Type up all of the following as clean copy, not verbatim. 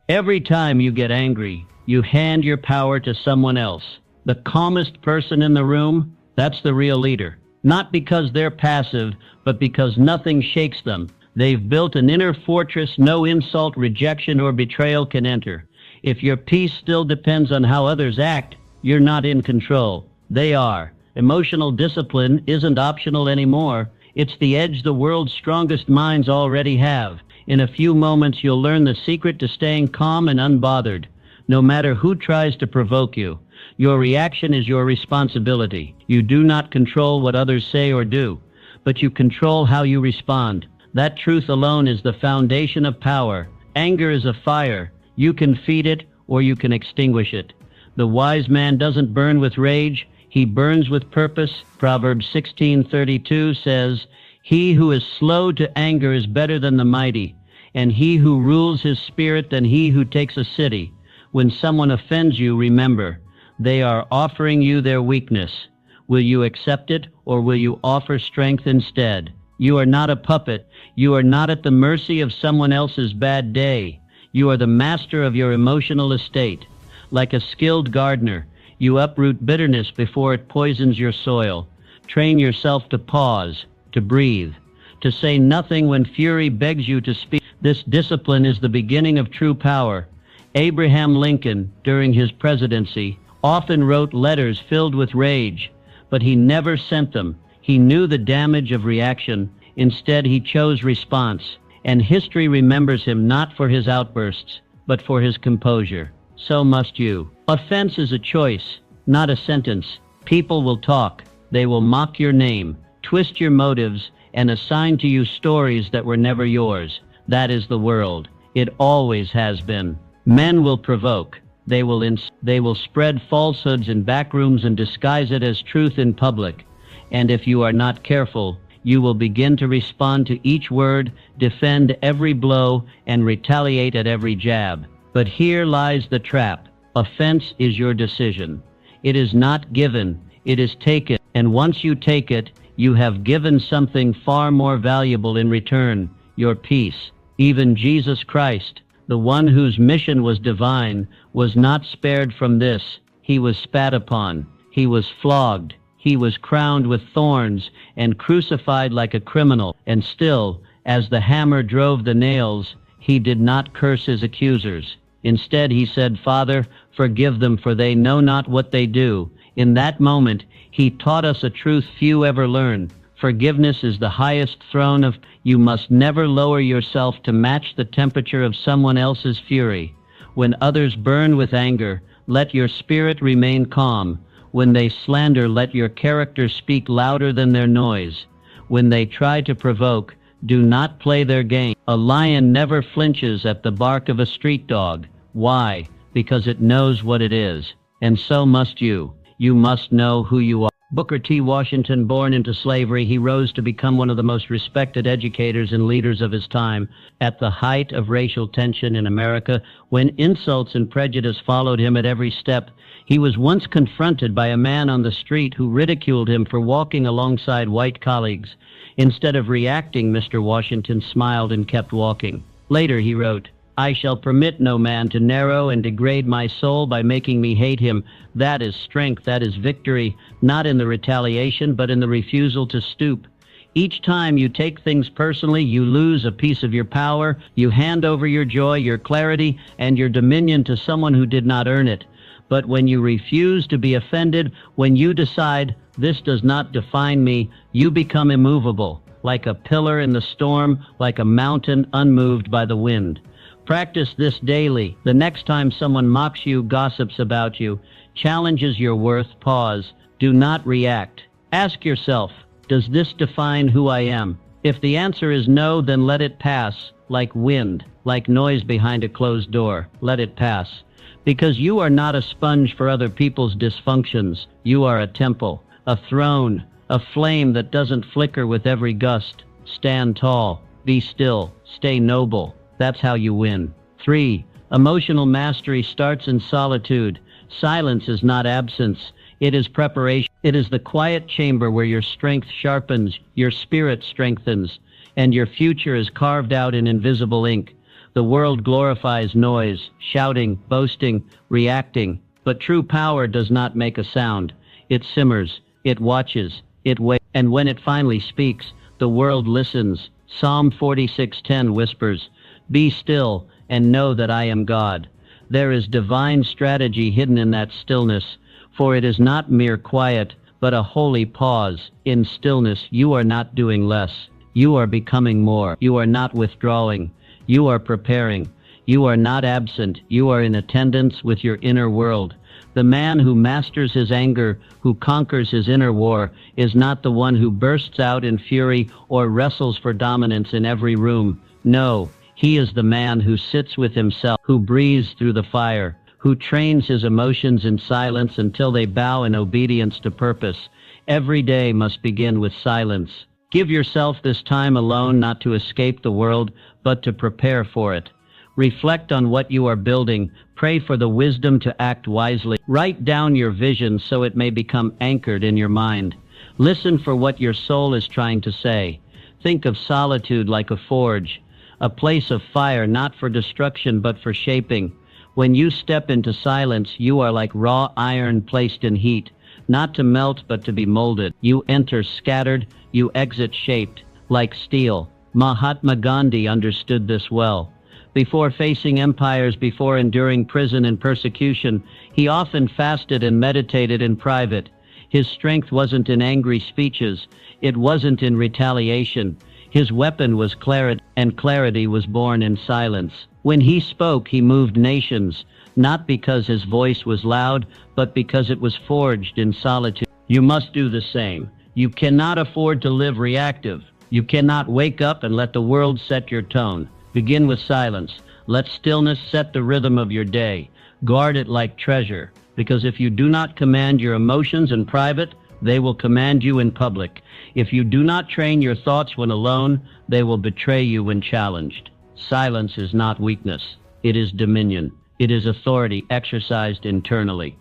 Every time you get angry, you hand your power to someone else. The calmest person in the room, that's the real leader. Not because they're passive, but because nothing shakes them. They've built an inner fortress no insult, rejection, or betrayal can enter. If your peace still depends on how others act, you're not in control. They are. Emotional discipline isn't optional anymore. It's the edge the world's strongest minds already have. In a few moments, you'll learn the secret to staying calm and unbothered, no matter who tries to provoke you. Your reaction is your responsibility. You do not control what others say or do, but you control how you respond. That truth alone is the foundation of power. Anger is a fire. You can feed it or you can extinguish it. The wise man doesn't burn with rage, he burns with purpose. Proverbs 16:32 says, "He who is slow to anger is better than the mighty, and he who rules his spirit than he who takes a city." When someone offends you, remember, they are offering you their weakness. Will you accept it, or will you offer strength instead? You are not a puppet. You are not at the mercy of someone else's bad day. You are the master of your emotional estate. Like a skilled gardener, you uproot bitterness before it poisons your soil. Train yourself to pause, to breathe, to say nothing when fury begs you to speak. This discipline is the beginning of true power. Abraham Lincoln, during his presidency, often wrote letters filled with rage, but he never sent them. He knew the damage of reaction. Instead, he chose response. And history remembers him not for his outbursts, but for his composure. So must you. Offense is a choice, not a sentence. People will talk. They will mock your name, twist your motives, and assign to you stories that were never yours. That is the world. It always has been. Men will provoke. They will spread falsehoods in back rooms and disguise it as truth in public. And if you are not careful, you will begin to respond to each word, defend every blow, and retaliate at every jab. But here lies the trap. Offense is your decision. It is not given, it is taken. And once you take it, you have given something far more valuable in return, your peace. Even Jesus Christ, the one whose mission was divine, was not spared from this. He was spat upon. He was flogged. He was crowned with thorns and crucified like a criminal. And still, as the hammer drove the nails, he did not curse his accusers. Instead, he said, "Father, forgive them, for they know not what they do." In that moment, he taught us a truth few ever learn. Forgiveness is the highest throne of. You must never lower yourself to match the temperature of someone else's fury. When others burn with anger, let your spirit remain calm. When they slander, let your character speak louder than their noise. When they try to provoke, do not play their game. A lion never flinches at the bark of a street dog. Why? Because it knows what it is. And so must you. You must know who you are. Booker T. Washington, born into slavery, he rose to become one of the most respected educators and leaders of his time. At the height of racial tension in America, when insults and prejudice followed him at every step, he was once confronted by a man on the street who ridiculed him for walking alongside white colleagues. Instead of reacting, Mr. Washington smiled and kept walking. Later he wrote, "I shall permit no man to narrow and degrade my soul by making me hate him. That is strength, that is victory, not in the retaliation, but in the refusal to stoop." Each time you take things personally, you lose a piece of your power. You hand over your joy, your clarity, and your dominion to someone who did not earn it. But when you refuse to be offended, when you decide, "This does not define me," you become immovable, like a pillar in the storm, like a mountain unmoved by the wind. Practice this daily. The next time someone mocks you, gossips about you, challenges your worth, pause. Do not react. Ask yourself, does this define who I am? If the answer is no, then let it pass, like wind, like noise behind a closed door. Let it pass. Because you are not a sponge for other people's dysfunctions. You are a temple, a throne, a flame that doesn't flicker with every gust. Stand tall. Be still. Stay noble. That's how you win. 3. Emotional mastery starts in solitude. Silence is not absence. It is preparation. It is the quiet chamber where your strength sharpens, your spirit strengthens, and your future is carved out in invisible ink. The world glorifies noise, shouting, boasting, reacting, but true power does not make a sound. It simmers, it watches, it waits, and when it finally speaks, the world listens. Psalm 46:10 whispers, "Be still and know that I am God." There is divine strategy hidden in that stillness, for it is not mere quiet, but a holy pause. In stillness, you are not doing less. You are becoming more. You are not withdrawing. You are preparing. You are not absent. You are in attendance with your inner world. The man who masters his anger, who conquers his inner war, is not the one who bursts out in fury or wrestles for dominance in every room. No, he is the man who sits with himself, who breathes through the fire, who trains his emotions in silence until they bow in obedience to purpose. Every day must begin with silence. Give yourself this time alone, not to escape the world, but to prepare for it. Reflect on what you are building. Pray for the wisdom to act wisely. Write down your vision so it may become anchored in your mind. Listen for what your soul is trying to say. Think of solitude like a forge, a place of fire not for destruction but for shaping. When you step into silence, you are like raw iron placed in heat, not to melt but to be molded. You enter scattered, you exit shaped, like steel. Mahatma Gandhi understood this well. Before facing empires, before enduring prison and persecution, he often fasted and meditated in private. His strength wasn't in angry speeches. It wasn't in retaliation. His weapon was clarity, and clarity was born in silence. When he spoke, he moved nations, not because his voice was loud, but because it was forged in solitude. You must do the same. You cannot afford to live reactive. You cannot wake up and let the world set your tone. Begin with silence. Let stillness set the rhythm of your day. Guard it like treasure, because if you do not command your emotions in private, they will command you in public. If you do not train your thoughts when alone, they will betray you when challenged. Silence is not weakness. It is dominion. It is authority exercised internally.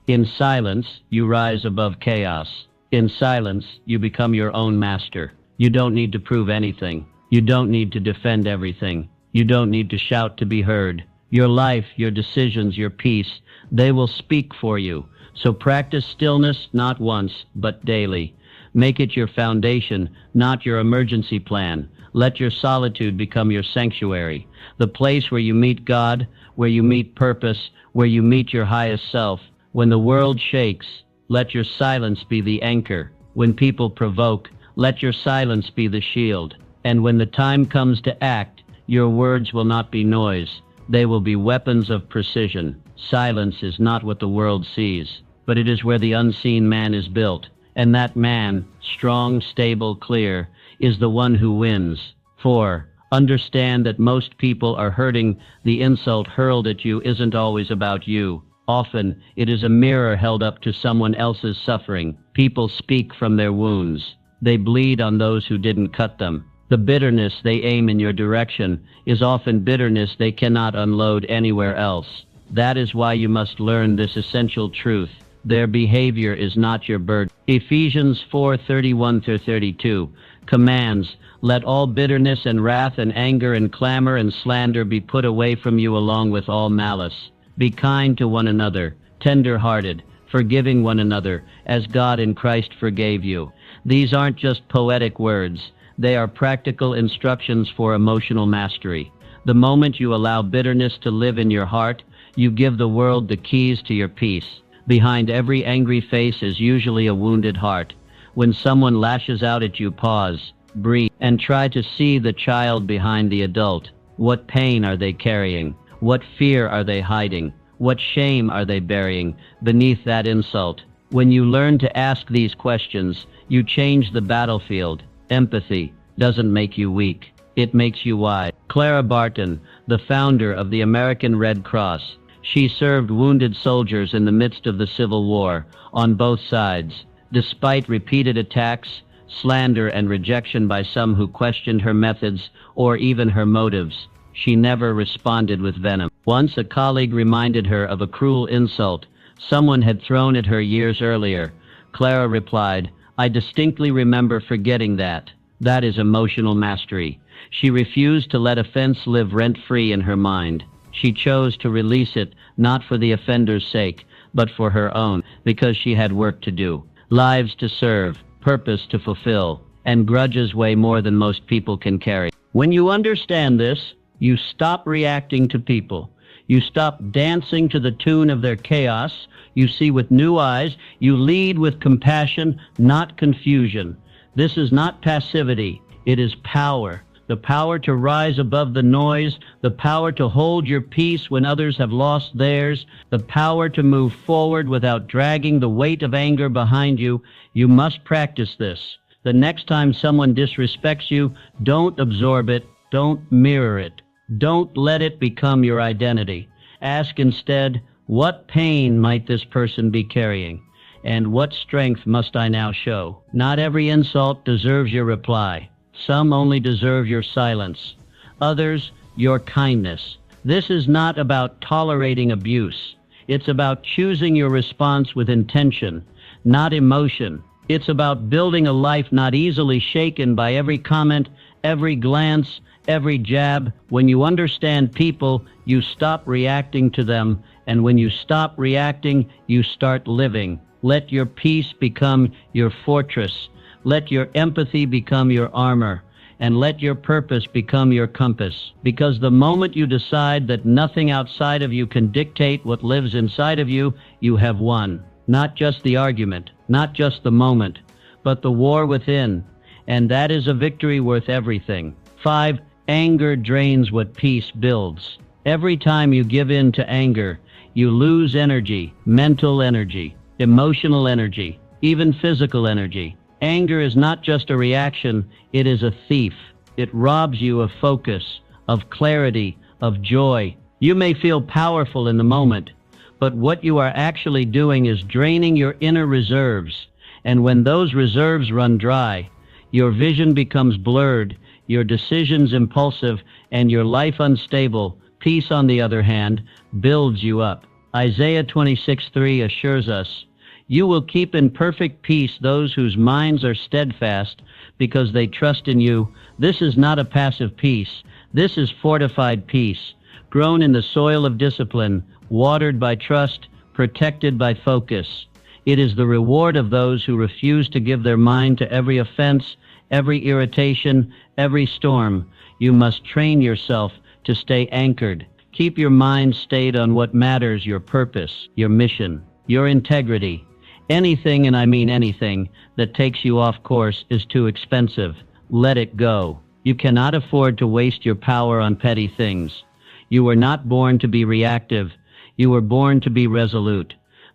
In silence, you rise above chaos. In silence, you become your own master. You don't need to prove anything. You don't need to defend everything. You don't need to shout to be heard. Your life, your decisions, your peace, they will speak for you. So practice stillness not once, but daily. Make it your foundation, not your emergency plan. Let your solitude become your sanctuary, the place where you meet God, where you meet purpose, where you meet your highest self. When the world shakes, let your silence be the anchor. When people provoke, let your silence be the shield. And when the time comes to act, your words will not be noise. They will be weapons of precision. Silence is not what the world sees, but it is where the unseen man is built. And that man, strong, stable, clear, is the one who wins. 4. Understand that most people are hurting. The insult hurled at you isn't always about you. Often, it is a mirror held up to someone else's suffering. People speak from their wounds. They bleed on those who didn't cut them. The bitterness they aim in your direction is often bitterness they cannot unload anywhere else. That is why you must learn this essential truth. Their behavior is not your burden. Ephesians 4:31-32 commands, "Let all bitterness and wrath and anger and clamor and slander be put away from you along with all malice. Be kind to one another, tender-hearted, forgiving one another, as God in Christ forgave you." These aren't just poetic words. They are practical instructions for emotional mastery. The moment you allow bitterness to live in your heart, you give the world the keys to your peace. Behind every angry face is usually a wounded heart. When someone lashes out at you, pause, breathe, and try to see the child behind the adult. What pain are they carrying? What fear are they hiding? What shame are they burying beneath that insult? When you learn to ask these questions, you change the battlefield. Empathy doesn't make you weak. It makes you wise. Clara Barton, the founder of the American Red Cross, she served wounded soldiers in the midst of the Civil War, on both sides. Despite repeated attacks, slander, and rejection by some who questioned her methods or even her motives, she never responded with venom. Once a colleague reminded her of a cruel insult someone had thrown at her years earlier. Clara replied, "I distinctly remember forgetting that." That is emotional mastery. She refused to let offense live rent-free in her mind. She chose to release it, not for the offender's sake, but for her own, because she had work to do, lives to serve, purpose to fulfill, and grudges weigh more than most people can carry. When you understand this, you stop reacting to people. You stop dancing to the tune of their chaos. You see with new eyes. You lead with compassion, not confusion. This is not passivity. It is power. The power to rise above the noise, the power to hold your peace when others have lost theirs, the power to move forward without dragging the weight of anger behind you. You must practice this. The next time someone disrespects you, don't absorb it, don't mirror it. Don't let it become your identity. Ask instead, what pain might this person be carrying? And what strength must I now show? Not every insult deserves your reply. Some only deserve your silence. Others, your kindness. This is not about tolerating abuse. It's about choosing your response with intention, not emotion. It's about building a life not easily shaken by every comment, every glance, every jab. When you understand people, you stop reacting to them. And when you stop reacting, you start living. Let your peace become your fortress. Let your empathy become your armor, and let your purpose become your compass. Because the moment you decide that nothing outside of you can dictate what lives inside of you, you have won. Not just the argument, not just the moment, but the war within. And that is a victory worth everything. 5. Anger drains what peace builds. Every time you give in to anger, you lose energy, mental energy, emotional energy, even physical energy. Anger is not just a reaction, it is a thief. It robs you of focus, of clarity, of joy. You may feel powerful in the moment, but what you are actually doing is draining your inner reserves. And when those reserves run dry, your vision becomes blurred, your decisions impulsive, and your life unstable. Peace, on the other hand, builds you up. Isaiah 26:3 assures us, "You will keep in perfect peace those whose minds are steadfast, because they trust in you." This is not a passive peace. This is fortified peace, grown in the soil of discipline, watered by trust, protected by focus. It is the reward of those who refuse to give their mind to every offense, every irritation, every storm. You must train yourself to stay anchored. Keep your mind stayed on what matters, your purpose, your mission, your integrity. Anything, and I mean anything, that takes you off course is too expensive. Let it go. You cannot afford to waste your power on petty things. You were not born to be reactive. You were born to be resolute.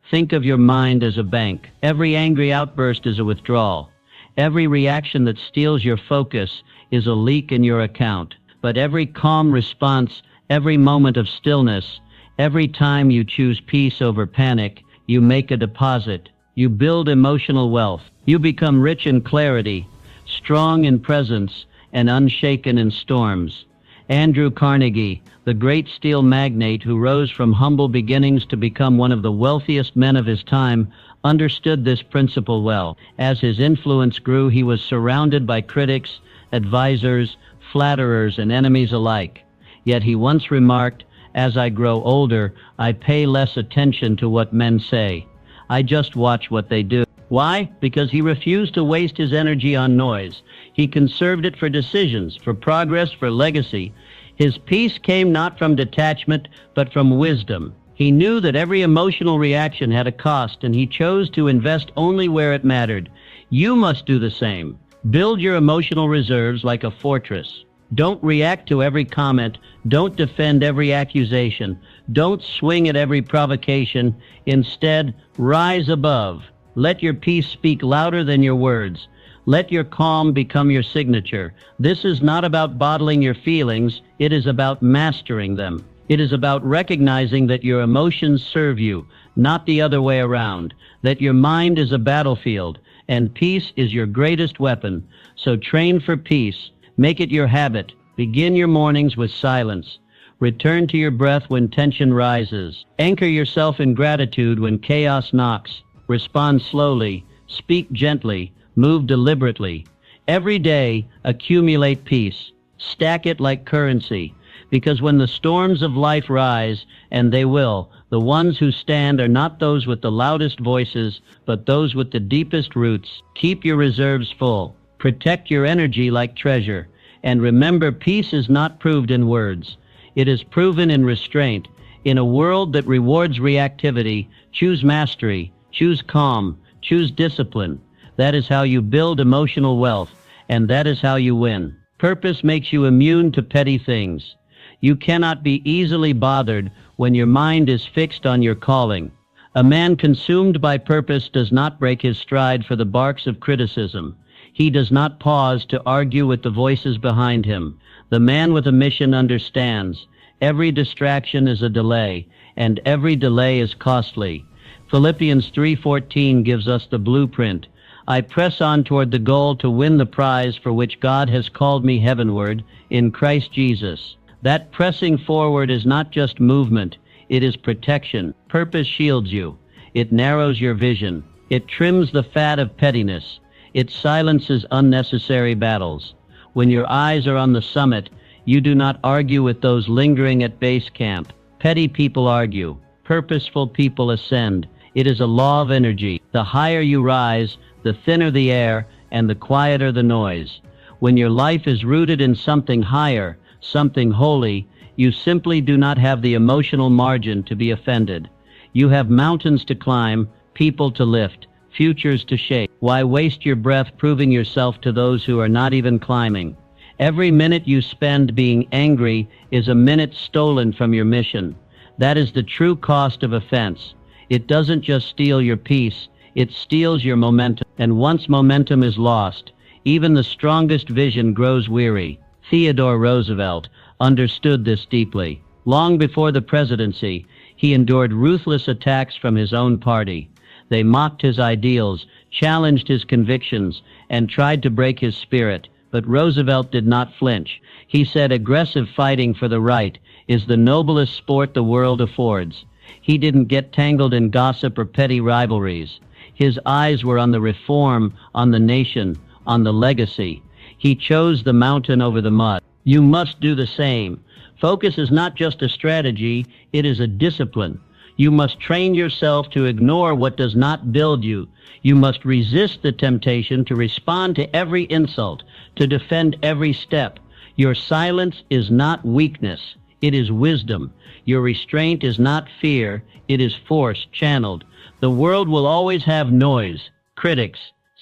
Think of your mind as a bank. Every angry outburst is a withdrawal. Every reaction that steals your focus is a leak in your account. But every calm response, every moment of stillness, every time you choose peace over panic, you make a deposit. You build emotional wealth. You become rich in clarity, strong in presence, and unshaken in storms. Andrew Carnegie, the great steel magnate who rose from humble beginnings to become one of the wealthiest men of his time, understood this principle well. As his influence grew, he was surrounded by critics, advisors, flatterers, and enemies alike. Yet he once remarked, "As I grow older, I pay less attention to what men say. I just watch what they do." Why? Because he refused to waste his energy on noise. He conserved it for decisions, for progress, for legacy. His peace came not from detachment, but from wisdom. He knew that every emotional reaction had a cost, and he chose to invest only where it mattered. You must do the same. Build your emotional reserves like a fortress. Don't react to every comment. Don't defend every accusation. Don't swing at every provocation. Instead, rise above. Let your peace speak louder than your words. Let your calm become your signature. This is not about bottling your feelings. It is about mastering them. It is about recognizing that your emotions serve you, not the other way around. That your mind is a battlefield, and peace is your greatest weapon. So train for peace. Make it your habit. Begin your mornings with silence. Return to your breath when tension rises. Anchor yourself in gratitude when chaos knocks. Respond slowly. Speak gently. Move deliberately. Every day, accumulate peace. Stack it like currency. Because when the storms of life rise, and they will, the ones who stand are not those with the loudest voices, but those with the deepest roots. Keep your reserves full. Protect your energy like treasure. And remember, peace is not proved in words. It is proven in restraint. In a world that rewards reactivity, choose mastery, choose calm, choose discipline. That is how you build emotional wealth, and that is how you win. Purpose makes you immune to petty things. You cannot be easily bothered when your mind is fixed on your calling. A man consumed by purpose does not break his stride for the barks of criticism. He does not pause to argue with the voices behind him. The man with a mission understands. Every distraction is a delay, and every delay is costly. Philippians 3:14 gives us the blueprint. I press on toward the goal to win the prize for which God has called me heavenward in Christ Jesus. That pressing forward is not just movement, it is protection. Purpose shields you. It narrows your vision. It trims the fat of pettiness. It silences unnecessary battles. When your eyes are on the summit, you do not argue with those lingering at base camp. Petty people argue. Purposeful people ascend. It is a law of energy. The higher you rise, the thinner the air, and the quieter the noise. When your life is rooted in something higher, something holy, you simply do not have the emotional margin to be offended. You have mountains to climb, people to lift, futures to shape. Why waste your breath proving yourself to those who are not even climbing? Every minute you spend being angry is a minute stolen from your mission. That is the true cost of offense. It doesn't just steal your peace, it steals your momentum. And once momentum is lost, even the strongest vision grows weary. Theodore Roosevelt understood this deeply. Long before the presidency, he endured ruthless attacks from his own party. They mocked his ideals, challenged his convictions, and tried to break his spirit. But Roosevelt did not flinch. He said aggressive fighting for the right is the noblest sport the world affords. He didn't get tangled in gossip or petty rivalries. His eyes were on the reform, on the nation, on the legacy. He chose the mountain over the mud. You must do the same. Focus is not just a strategy, it is a discipline. You must train yourself to ignore what does not build you. You must resist the temptation to respond to every insult, to defend every step. Your silence is not weakness, it is wisdom. Your restraint is not fear, it is force channeled. The world will always have noise, critics,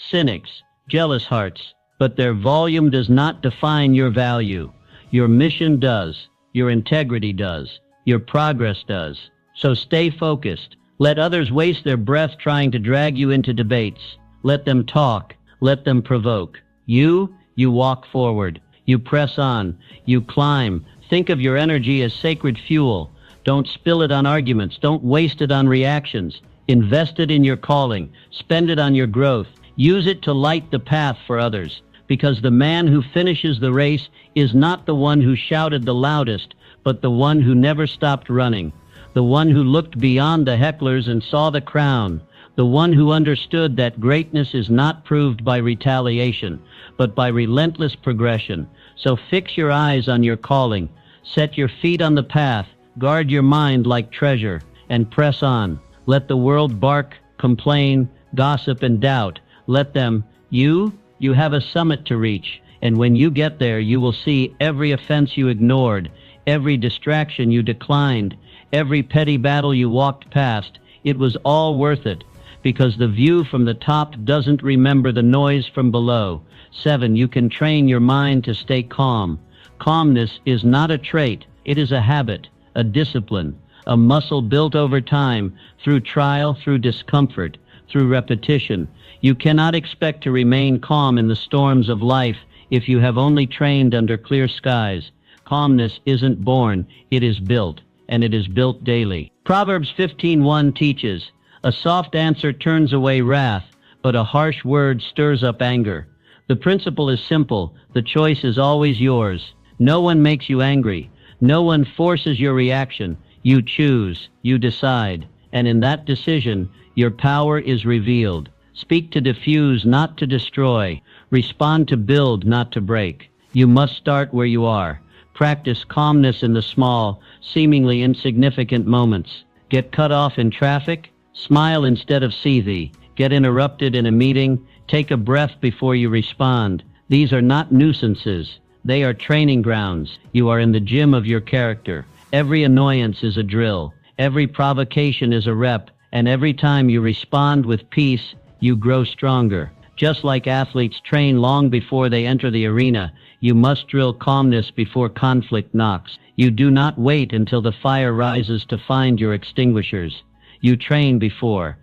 cynics, jealous hearts. But their volume does not define your value. Your mission does. Your integrity does. Your progress does. So stay focused. Let others waste their breath trying to drag you into debates. Let them talk. Let them provoke. You walk forward. You press on. You climb. Think of your energy as sacred fuel. Don't spill it on arguments. Don't waste it on reactions. Invest it in your calling. Spend it on your growth. Use it to light the path for others. Because the man who finishes the race is not the one who shouted the loudest, but the one who never stopped running, the one who looked beyond the hecklers and saw the crown, the one who understood that greatness is not proved by retaliation, but by relentless progression. So fix your eyes on your calling, set your feet on the path, guard your mind like treasure, and press on. Let the world bark, complain, gossip, and doubt. Let them, you have a summit to reach, and when you get there, you will see every offense you ignored, every distraction you declined, every petty battle you walked past. It was all worth it, because the view from the top doesn't remember the noise from below. 7. You can train your mind to stay calm. Calmness is not a trait, it is a habit, a discipline, a muscle built over time, through trial, through discomfort, through repetition. You cannot expect to remain calm in the storms of life if you have only trained under clear skies. Calmness isn't born, it is built, and it is built daily. Proverbs 15:1 teaches, a soft answer turns away wrath, but a harsh word stirs up anger. The principle is simple, the choice is always yours. No one makes you angry. No one forces your reaction. You choose, you decide, and in that decision, your power is revealed. Speak to diffuse, not to destroy. Respond to build, not to break. You must start where you are. Practice calmness in the small, seemingly insignificant moments. Get cut off in traffic? Smile instead of seethe. Get interrupted in a meeting? Take a breath before you respond. These are not nuisances. They are training grounds. You are in the gym of your character. Every annoyance is a drill. Every provocation is a rep. And every time you respond with peace, you grow stronger. Just like athletes train long before they enter the arena, you must drill calmness before conflict knocks. You do not wait until the fire rises to find your extinguishers. You train before.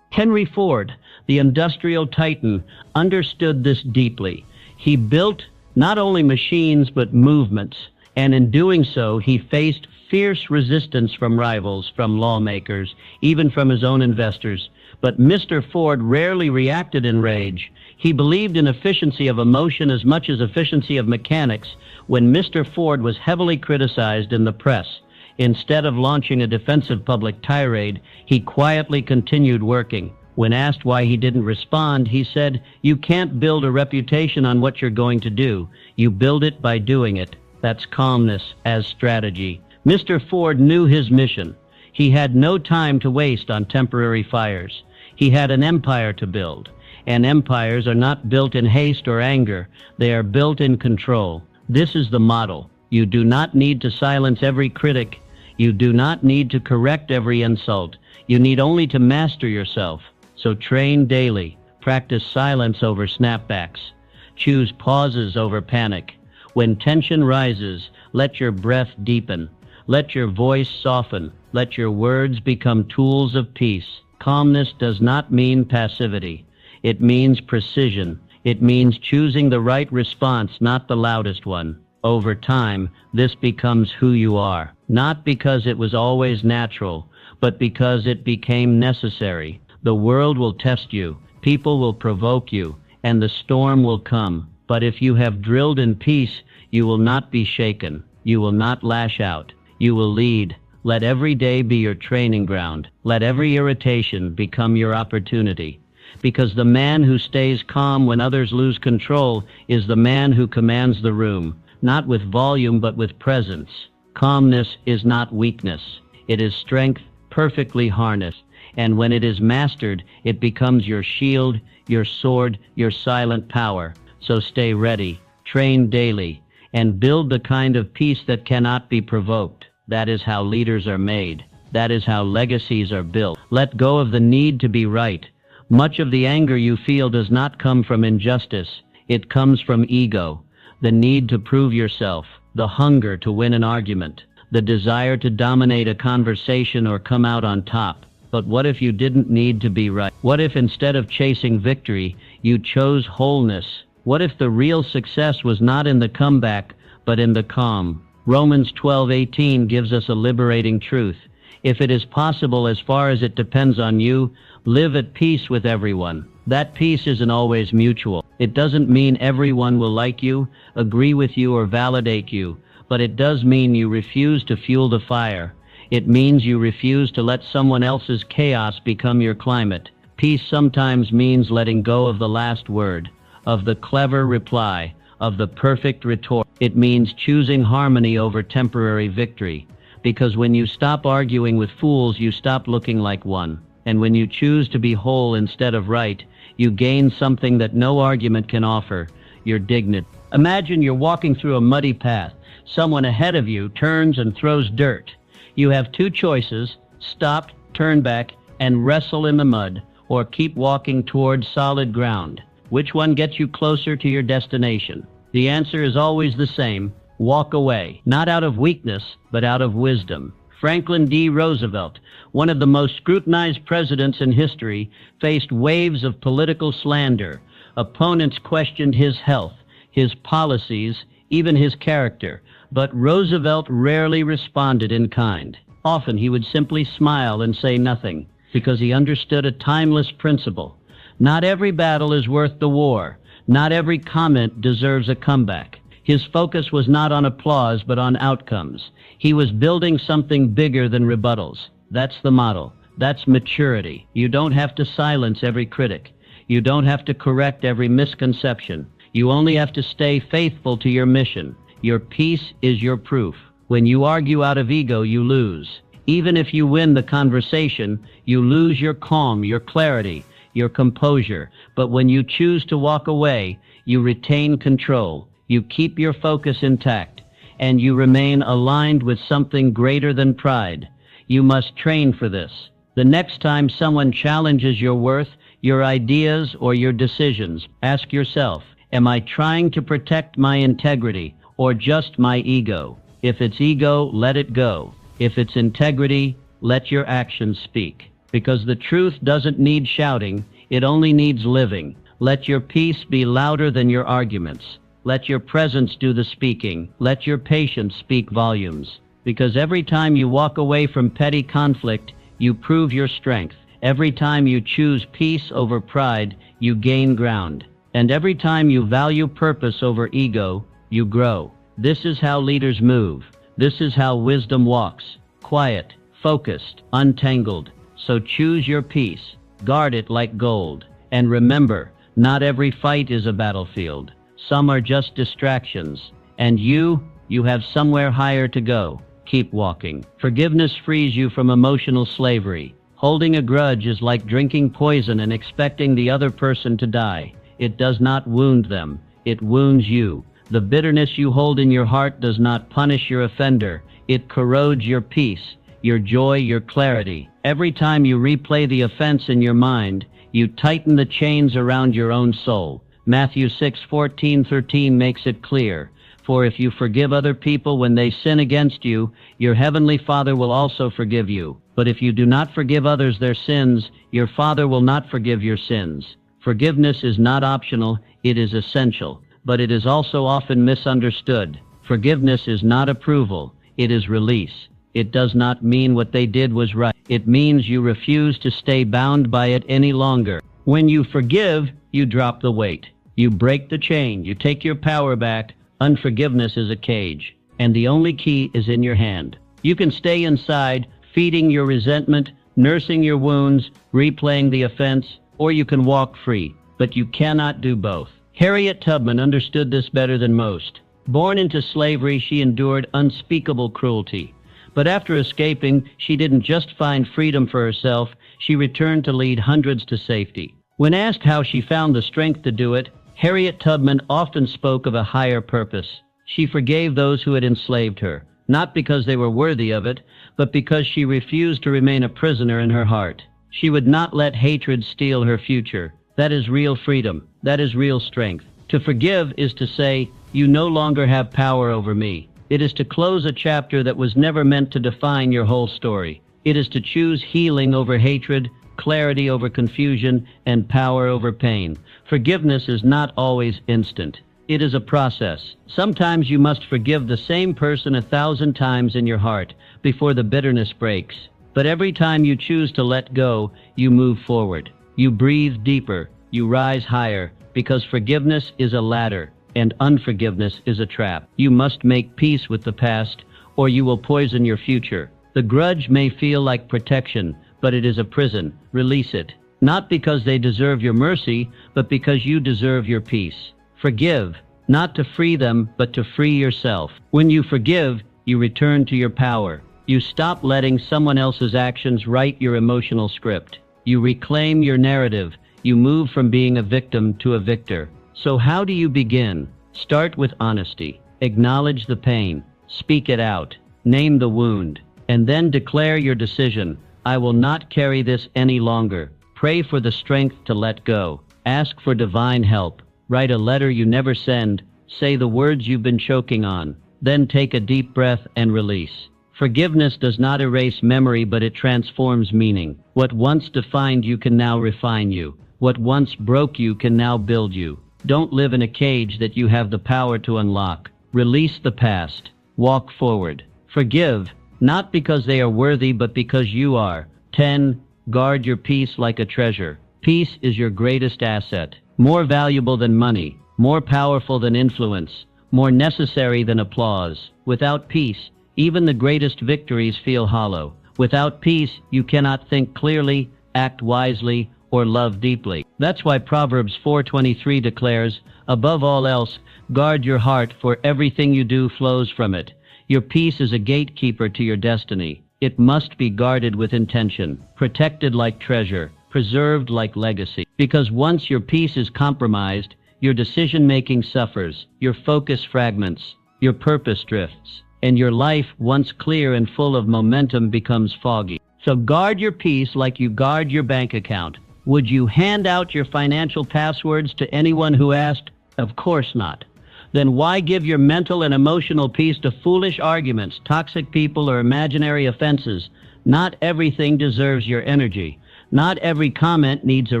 Henry Ford, the industrial titan, understood this deeply. He built not only machines but movements, and in doing so he faced fierce resistance from rivals, from lawmakers, even from his own investors. But Mr. Ford rarely reacted in rage. He believed in efficiency of emotion as much as efficiency of mechanics. When Mr. Ford was heavily criticized in the press, instead of launching a defensive public tirade, he quietly continued working. When asked why he didn't respond, he said, "You can't build a reputation on what you're going to do. You build it by doing it." That's calmness as strategy. Mr. Ford knew his mission. He had no time to waste on temporary fires. He had an empire to build. And empires are not built in haste or anger. They are built in control. This is the model. You do not need to silence every critic. You do not need to correct every insult. You need only to master yourself. So train daily. Practice silence over snapbacks. Choose pauses over panic. When tension rises, let your breath deepen. Let your voice soften. Let your words become tools of peace. Calmness does not mean passivity. It means precision. It means choosing the right response, not the loudest one. Over time, this becomes who you are. Not because it was always natural, but because it became necessary. The world will test you. People will provoke you. And the storm will come. But if you have drilled in peace, you will not be shaken. You will not lash out. You will lead. Let every day be your training ground. Let every irritation become your opportunity. Because the man who stays calm when others lose control is the man who commands the room, not with volume but with presence. Calmness is not weakness. It is strength perfectly harnessed. And when it is mastered, it becomes your shield, your sword, your silent power. So stay ready, train daily, and build the kind of peace that cannot be provoked. That is how leaders are made. That is how legacies are built. Let go of the need to be right. Much of the anger you feel does not come from injustice. It comes from ego, the need to prove yourself, the hunger to win an argument, the desire to dominate a conversation or come out on top. But what if you didn't need to be right? What if instead of chasing victory, you chose wholeness? What if the real success was not in the comeback, but in the calm? Romans 12:18 gives us a liberating truth. If it is possible, as far as it depends on you, live at peace with everyone. That peace isn't always mutual. It doesn't mean everyone will like you, agree with you, or validate you, but it does mean you refuse to fuel the fire. It means you refuse to let someone else's chaos become your climate. Peace sometimes means letting go of the last word, of the clever reply, of the perfect retort. It means choosing harmony over temporary victory. Because when you stop arguing with fools, you stop looking like one. And when you choose to be whole instead of right, you gain something that no argument can offer, your dignity. Imagine you're walking through a muddy path. Someone ahead of you turns and throws dirt. You have two choices: stop, turn back, and wrestle in the mud, or keep walking towards solid ground. Which one gets you closer to your destination? The answer is always the same: walk away. Not out of weakness, but out of wisdom. Franklin D. Roosevelt, one of the most scrutinized presidents in history, faced waves of political slander. Opponents questioned his health, his policies, even his character. But Roosevelt rarely responded in kind. Often he would simply smile and say nothing, because he understood a timeless principle. Not every battle is worth the war. Not every comment deserves a comeback. His focus was not on applause, but on outcomes. He was building something bigger than rebuttals. That's the model. That's maturity. You don't have to silence every critic. You don't have to correct every misconception. You only have to stay faithful to your mission. Your peace is your proof. When you argue out of ego, you lose. Even if you win the conversation, you lose your calm, your clarity, your composure. But when you choose to walk away, you retain control. You keep your focus intact, and you remain aligned with something greater than pride. You must train for this. The next time someone challenges your worth, your ideas, or your decisions, ask yourself, am I trying to protect my integrity or just my ego? If it's ego, let it go. If it's integrity, let your actions speak. Because the truth doesn't need shouting, it only needs living. Let your peace be louder than your arguments. Let your presence do the speaking. Let your patience speak volumes. Because every time you walk away from petty conflict, you prove your strength. Every time you choose peace over pride, you gain ground. And every time you value purpose over ego, you grow. This is how leaders move. This is how wisdom walks. Quiet, focused, untangled. So choose your peace. Guard it like gold. And remember, not every fight is a battlefield. Some are just distractions. And you have somewhere higher to go. Keep walking. Forgiveness frees you from emotional slavery. Holding a grudge is like drinking poison and expecting the other person to die. It does not wound them. It wounds you. The bitterness you hold in your heart does not punish your offender. It corrodes your peace, your joy, your clarity. Every time you replay the offense in your mind, you tighten the chains around your own soul. Matthew 6:14-13 makes it clear. For if you forgive other people when they sin against you, your heavenly Father will also forgive you. But if you do not forgive others their sins, your Father will not forgive your sins. Forgiveness is not optional, it is essential. But it is also often misunderstood. Forgiveness is not approval, it is release. It does not mean what they did was right. It means you refuse to stay bound by it any longer. When you forgive, you drop the weight. You break the chain, you take your power back. Unforgiveness is a cage, and the only key is in your hand. You can stay inside, feeding your resentment, nursing your wounds, replaying the offense, or you can walk free. But you cannot do both. Harriet Tubman understood this better than most. Born into slavery, she endured unspeakable cruelty. But after escaping, she didn't just find freedom for herself, she returned to lead hundreds to safety. When asked how she found the strength to do it, Harriet Tubman often spoke of a higher purpose. She forgave those who had enslaved her, not because they were worthy of it, but because she refused to remain a prisoner in her heart. She would not let hatred steal her future. That is real freedom. That is real strength. To forgive is to say, you no longer have power over me. It is to close a chapter that was never meant to define your whole story. It is to choose healing over hatred, clarity over confusion, and power over pain. Forgiveness is not always instant. It is a process. Sometimes you must forgive the same person 1,000 times in your heart before the bitterness breaks. But every time you choose to let go, you move forward. You breathe deeper. You rise higher, because forgiveness is a ladder and unforgiveness is a trap. You must make peace with the past, or you will poison your future. The grudge may feel like protection, but it is a prison. Release it. Not because they deserve your mercy, but because you deserve your peace. Forgive, not to free them, but to free yourself. When you forgive, you return to your power. You stop letting someone else's actions write your emotional script. You reclaim your narrative. You move from being a victim to a victor. So how do you begin? Start with honesty. Acknowledge the pain. Speak it out. Name the wound. And then declare your decision. I will not carry this any longer. Pray for the strength to let go. Ask for divine help. Write a letter you never send. Say the words you've been choking on. Then take a deep breath and release. Forgiveness does not erase memory, but it transforms meaning. What once defined you can now refine you. What once broke you can now build you. Don't live in a cage that you have the power to unlock. Release the past. Walk forward. Forgive, not because they are worthy, but because you are. 10. Guard your peace like a treasure. Peace is your greatest asset. More valuable than money. More powerful than influence. More necessary than applause. Without peace, even the greatest victories feel hollow. Without peace, you cannot think clearly, act wisely, or love deeply. That's why Proverbs 4:23 declares, above all else, guard your heart, for everything you do flows from it. Your peace is a gatekeeper to your destiny. It must be guarded with intention, protected like treasure, preserved like legacy. Because once your peace is compromised, your decision-making suffers, your focus fragments, your purpose drifts, and your life, once clear and full of momentum, becomes foggy. So guard your peace like you guard your bank account. Would you hand out your financial passwords to anyone who asked? Of course not. Then why give your mental and emotional peace to foolish arguments, toxic people, or imaginary offenses? Not everything deserves your energy. Not every comment needs a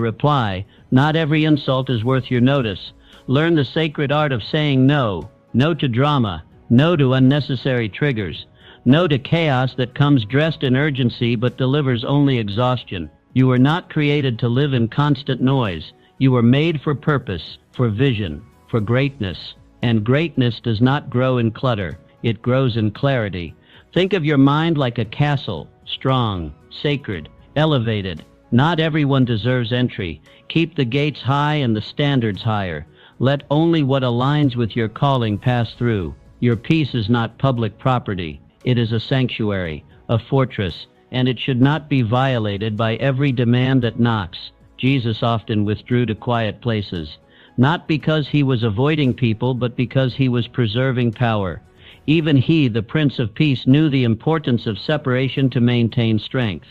reply. Not every insult is worth your notice. Learn the sacred art of saying no. No to drama. No to unnecessary triggers. No to chaos that comes dressed in urgency but delivers only exhaustion. You were not created to live in constant noise. You were made for purpose, for vision, for greatness. And greatness does not grow in clutter. It grows in clarity. Think of your mind like a castle, strong, sacred, elevated. Not everyone deserves entry. Keep the gates high and the standards higher. Let only what aligns with your calling pass through. Your peace is not public property. It is a sanctuary, a fortress, and it should not be violated by every demand that knocks. Jesus often withdrew to quiet places, not because he was avoiding people, but because he was preserving power. Even he, the Prince of Peace, knew the importance of separation to maintain strength.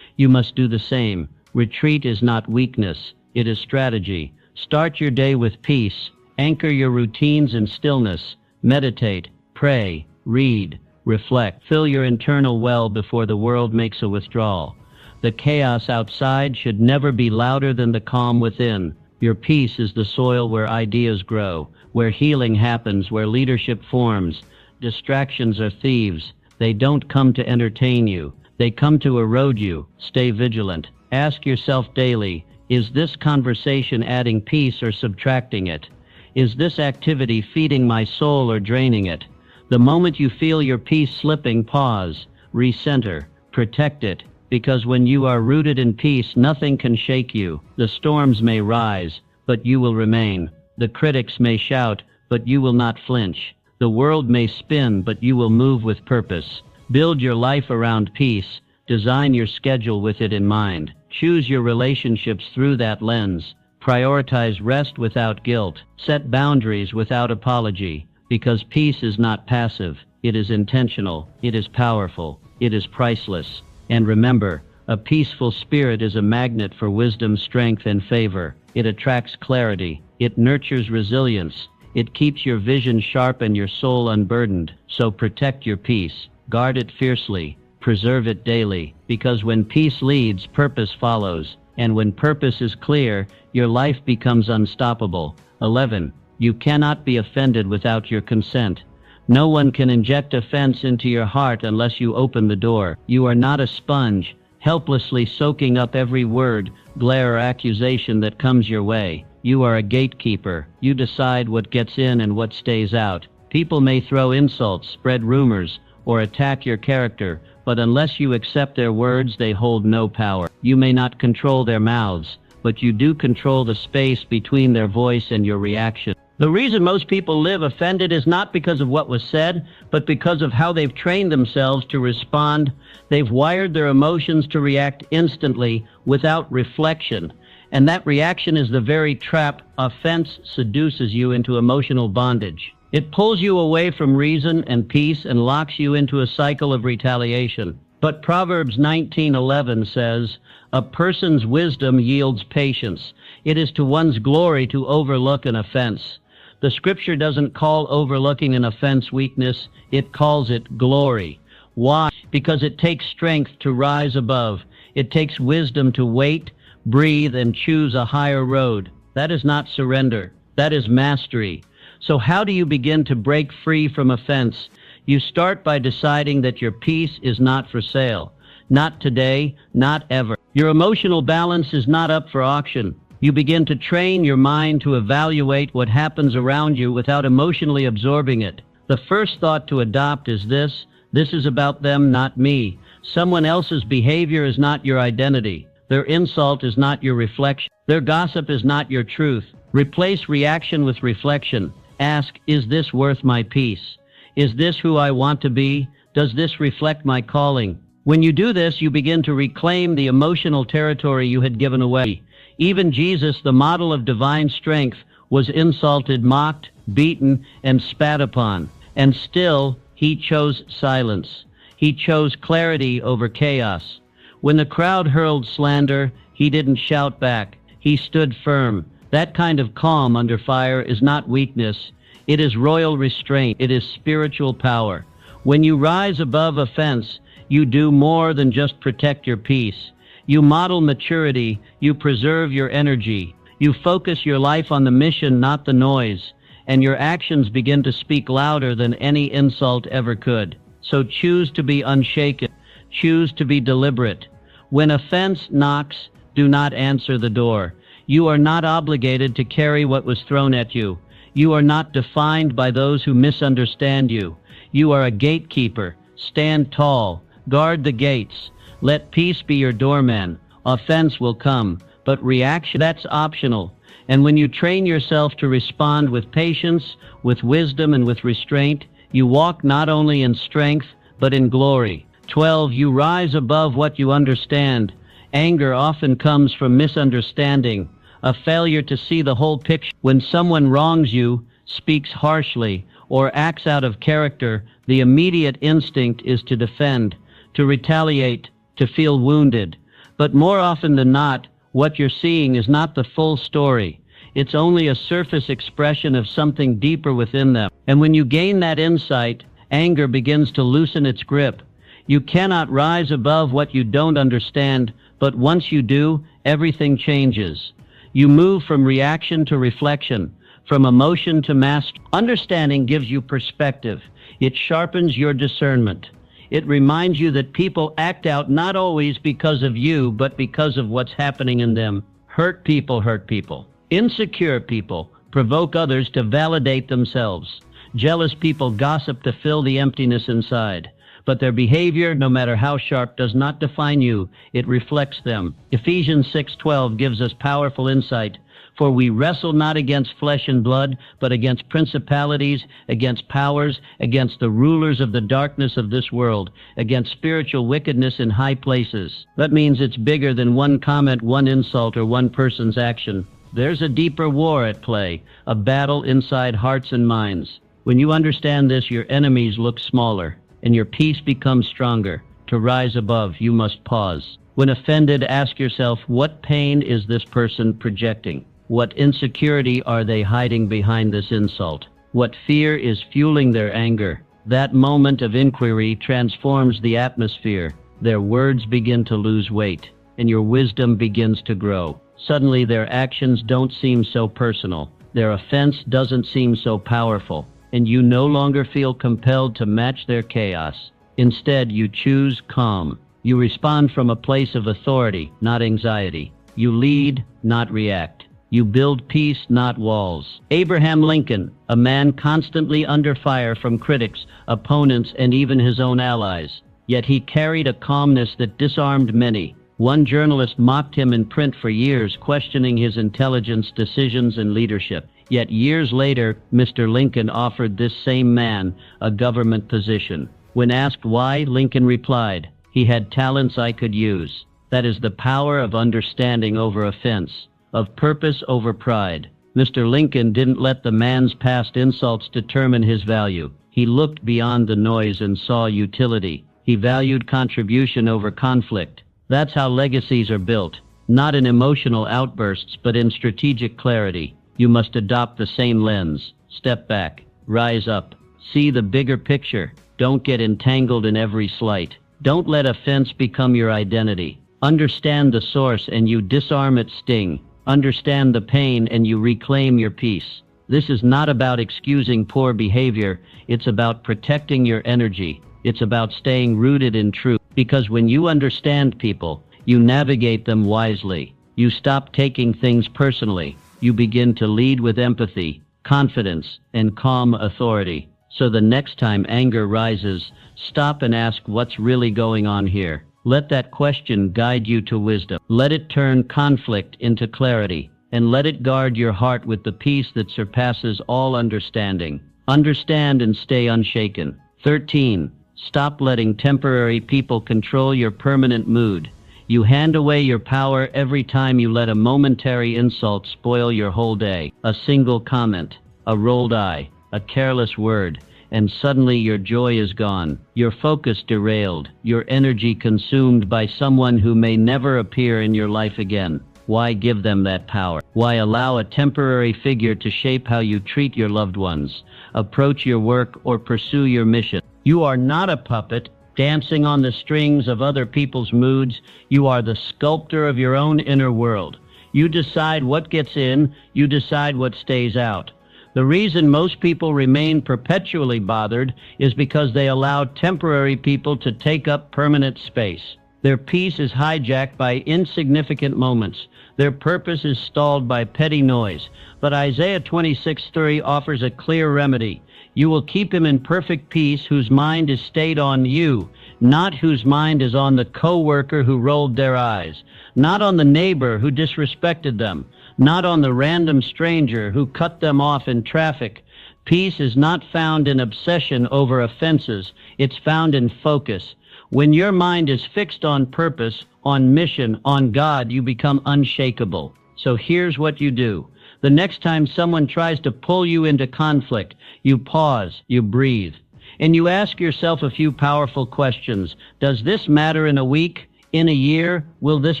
You must do the same. Retreat is not weakness. It is strategy. Start your day with peace. Anchor your routines in stillness. Meditate, pray, read, reflect. Fill your internal well before the world makes a withdrawal. The chaos outside should never be louder than the calm within. Your peace is the soil where ideas grow, where healing happens, where leadership forms. Distractions are thieves. They don't come to entertain you. They come to erode you. Stay vigilant. Ask yourself daily, is this conversation adding peace or subtracting it? Is this activity feeding my soul or draining it? The moment you feel your peace slipping, pause, recenter, protect it. Because when you are rooted in peace, nothing can shake you. The storms may rise, but you will remain. The critics may shout, but you will not flinch. The world may spin, but you will move with purpose. Build your life around peace. Design your schedule with it in mind. Choose your relationships through that lens. Prioritize rest without guilt. Set boundaries without apology. Because peace is not passive. It is intentional. It is powerful. It is priceless. And remember, a peaceful spirit is a magnet for wisdom, strength, and favor. It attracts clarity. It nurtures resilience. It keeps your vision sharp and your soul unburdened. So protect your peace. Guard it fiercely. Preserve it daily. Because when peace leads, purpose follows. And when purpose is clear, your life becomes unstoppable. 11. You cannot be offended without your consent. No one can inject offense into your heart unless you open the door. You are not a sponge, helplessly soaking up every word, glare, or accusation that comes your way. You are a gatekeeper. You decide what gets in and what stays out. People may throw insults, spread rumors, or attack your character, but unless you accept their words, they hold no power. You may not control their mouths, but you do control the space between their voice and your reaction. The reason most people live offended is not because of what was said, but because of how they've trained themselves to respond. They've wired their emotions to react instantly without reflection. And that reaction is the very trap. Offense seduces you into emotional bondage. It pulls you away from reason and peace and locks you into a cycle of retaliation. But Proverbs 19:11 says, "A person's wisdom yields patience. It is to one's glory to overlook an offense." The scripture doesn't call overlooking an offense weakness, it calls it glory. Why? Because it takes strength to rise above. It takes wisdom to wait, breathe, and choose a higher road. That is not surrender. That is mastery. So how do you begin to break free from offense? You start by deciding that your peace is not for sale. Not today, not ever. Your emotional balance is not up for auction. You begin to train your mind to evaluate what happens around you without emotionally absorbing it. The first thought to adopt is this is about them, not me. Someone else's behavior is not your identity. Their insult is not your reflection. Their gossip is not your truth. Replace reaction with reflection. Ask, is this worth my peace? Is this who I want to be? Does this reflect my calling? When you do this, you begin to reclaim the emotional territory you had given away. Even Jesus, the model of divine strength, was insulted, mocked, beaten, and spat upon. And still, he chose silence. He chose clarity over chaos. When the crowd hurled slander, he didn't shout back. He stood firm. That kind of calm under fire is not weakness. It is royal restraint. It is spiritual power. When you rise above offense, you do more than just protect your peace. You model maturity. You preserve your energy. You focus your life on the mission, not the noise. And your actions begin to speak louder than any insult ever could. So choose to be unshaken. Choose to be deliberate. When offense knocks, do not answer the door. You are not obligated to carry what was thrown at you. You are not defined by those who misunderstand you. You are a gatekeeper. Stand tall. Guard the gates. Let peace be your doorman. Offense will come, but reaction, that's optional. And when you train yourself to respond with patience, with wisdom, and with restraint, you walk not only in strength, but in glory. 12. You rise above what you understand. Anger often comes from misunderstanding, a failure to see the whole picture. When someone wrongs you, speaks harshly, or acts out of character, the immediate instinct is to defend, to retaliate, to feel wounded. But more often than not, what you're seeing is not the full story. It's only a surface expression of something deeper within them. And when you gain that insight, anger begins to loosen its grip. You cannot rise above what you don't understand, but once you do, everything changes. You move from reaction to reflection, from emotion to mastery. Understanding gives you perspective. It sharpens your discernment. It reminds you that people act out not always because of you, but because of what's happening in them. Hurt people hurt people. Insecure people provoke others to validate themselves. Jealous people gossip to fill the emptiness inside. But their behavior, no matter how sharp, does not define you. It reflects them. Ephesians 6:12 gives us powerful insight. For we wrestle not against flesh and blood, but against principalities, against powers, against the rulers of the darkness of this world, against spiritual wickedness in high places. That means it's bigger than one comment, one insult, or one person's action. There's a deeper war at play, a battle inside hearts and minds. When you understand this, your enemies look smaller, and your peace becomes stronger. To rise above, you must pause. When offended, ask yourself, what pain is this person projecting? What insecurity are they hiding behind this insult? What fear is fueling their anger? That moment of inquiry transforms the atmosphere. Their words begin to lose weight, and your wisdom begins to grow. Suddenly, their actions don't seem so personal. Their offense doesn't seem so powerful, and you no longer feel compelled to match their chaos. Instead, you choose calm. You respond from a place of authority, not anxiety. You lead, not react. You build peace, not walls. Abraham Lincoln, a man constantly under fire from critics, opponents, and even his own allies. Yet he carried a calmness that disarmed many. One journalist mocked him in print for years, questioning his intelligence, decisions, and leadership. Yet years later, Mr. Lincoln offered this same man a government position. When asked why, Lincoln replied, "He had talents I could use." That is the power of understanding over offense, of purpose over pride. Mr. Lincoln didn't let the man's past insults determine his value. He looked beyond the noise and saw utility. He valued contribution over conflict. That's how legacies are built, not in emotional outbursts, but in strategic clarity. You must adopt the same lens. Step back, rise up, see the bigger picture. Don't get entangled in every slight. Don't let offense become your identity. Understand the source and you disarm its sting. Understand the pain and you reclaim your peace. This is not about excusing poor behavior. It's about protecting your energy. It's about staying rooted in truth. Because when you understand people, you navigate them wisely. You stop taking things personally. You begin to lead with empathy, confidence, and calm authority. So the next time anger rises, stop and ask what's really going on here. Let that question guide you to wisdom. Let it turn conflict into clarity, and let it guard your heart with the peace that surpasses all understanding. Understand and stay unshaken. 13. Stop letting temporary people control your permanent mood. You hand away your power every time you let a momentary insult spoil your whole day. A single comment, a rolled eye, a careless word, and suddenly your joy is gone, your focus derailed, your energy consumed by someone who may never appear in your life again. Why give them that power? Why allow a temporary figure to shape how you treat your loved ones, approach your work, or pursue your mission? You are not a puppet dancing on the strings of other people's moods. You are the sculptor of your own inner world. You decide what gets in, you decide what stays out. The reason most people remain perpetually bothered is because they allow temporary people to take up permanent space. Their peace is hijacked by insignificant moments. Their purpose is stalled by petty noise. But Isaiah 26:3 offers a clear remedy. You will keep him in perfect peace whose mind is stayed on you, not whose mind is on the co-worker who rolled their eyes, not on the neighbor who disrespected them, not on the random stranger who cut them off in traffic. Peace is not found in obsession over offenses. It's found in focus. When your mind is fixed on purpose, on mission, on God, you become unshakable. So here's what you do. The next time someone tries to pull you into conflict, you pause, you breathe, and you ask yourself a few powerful questions. Does this matter in a week? In a year? Will this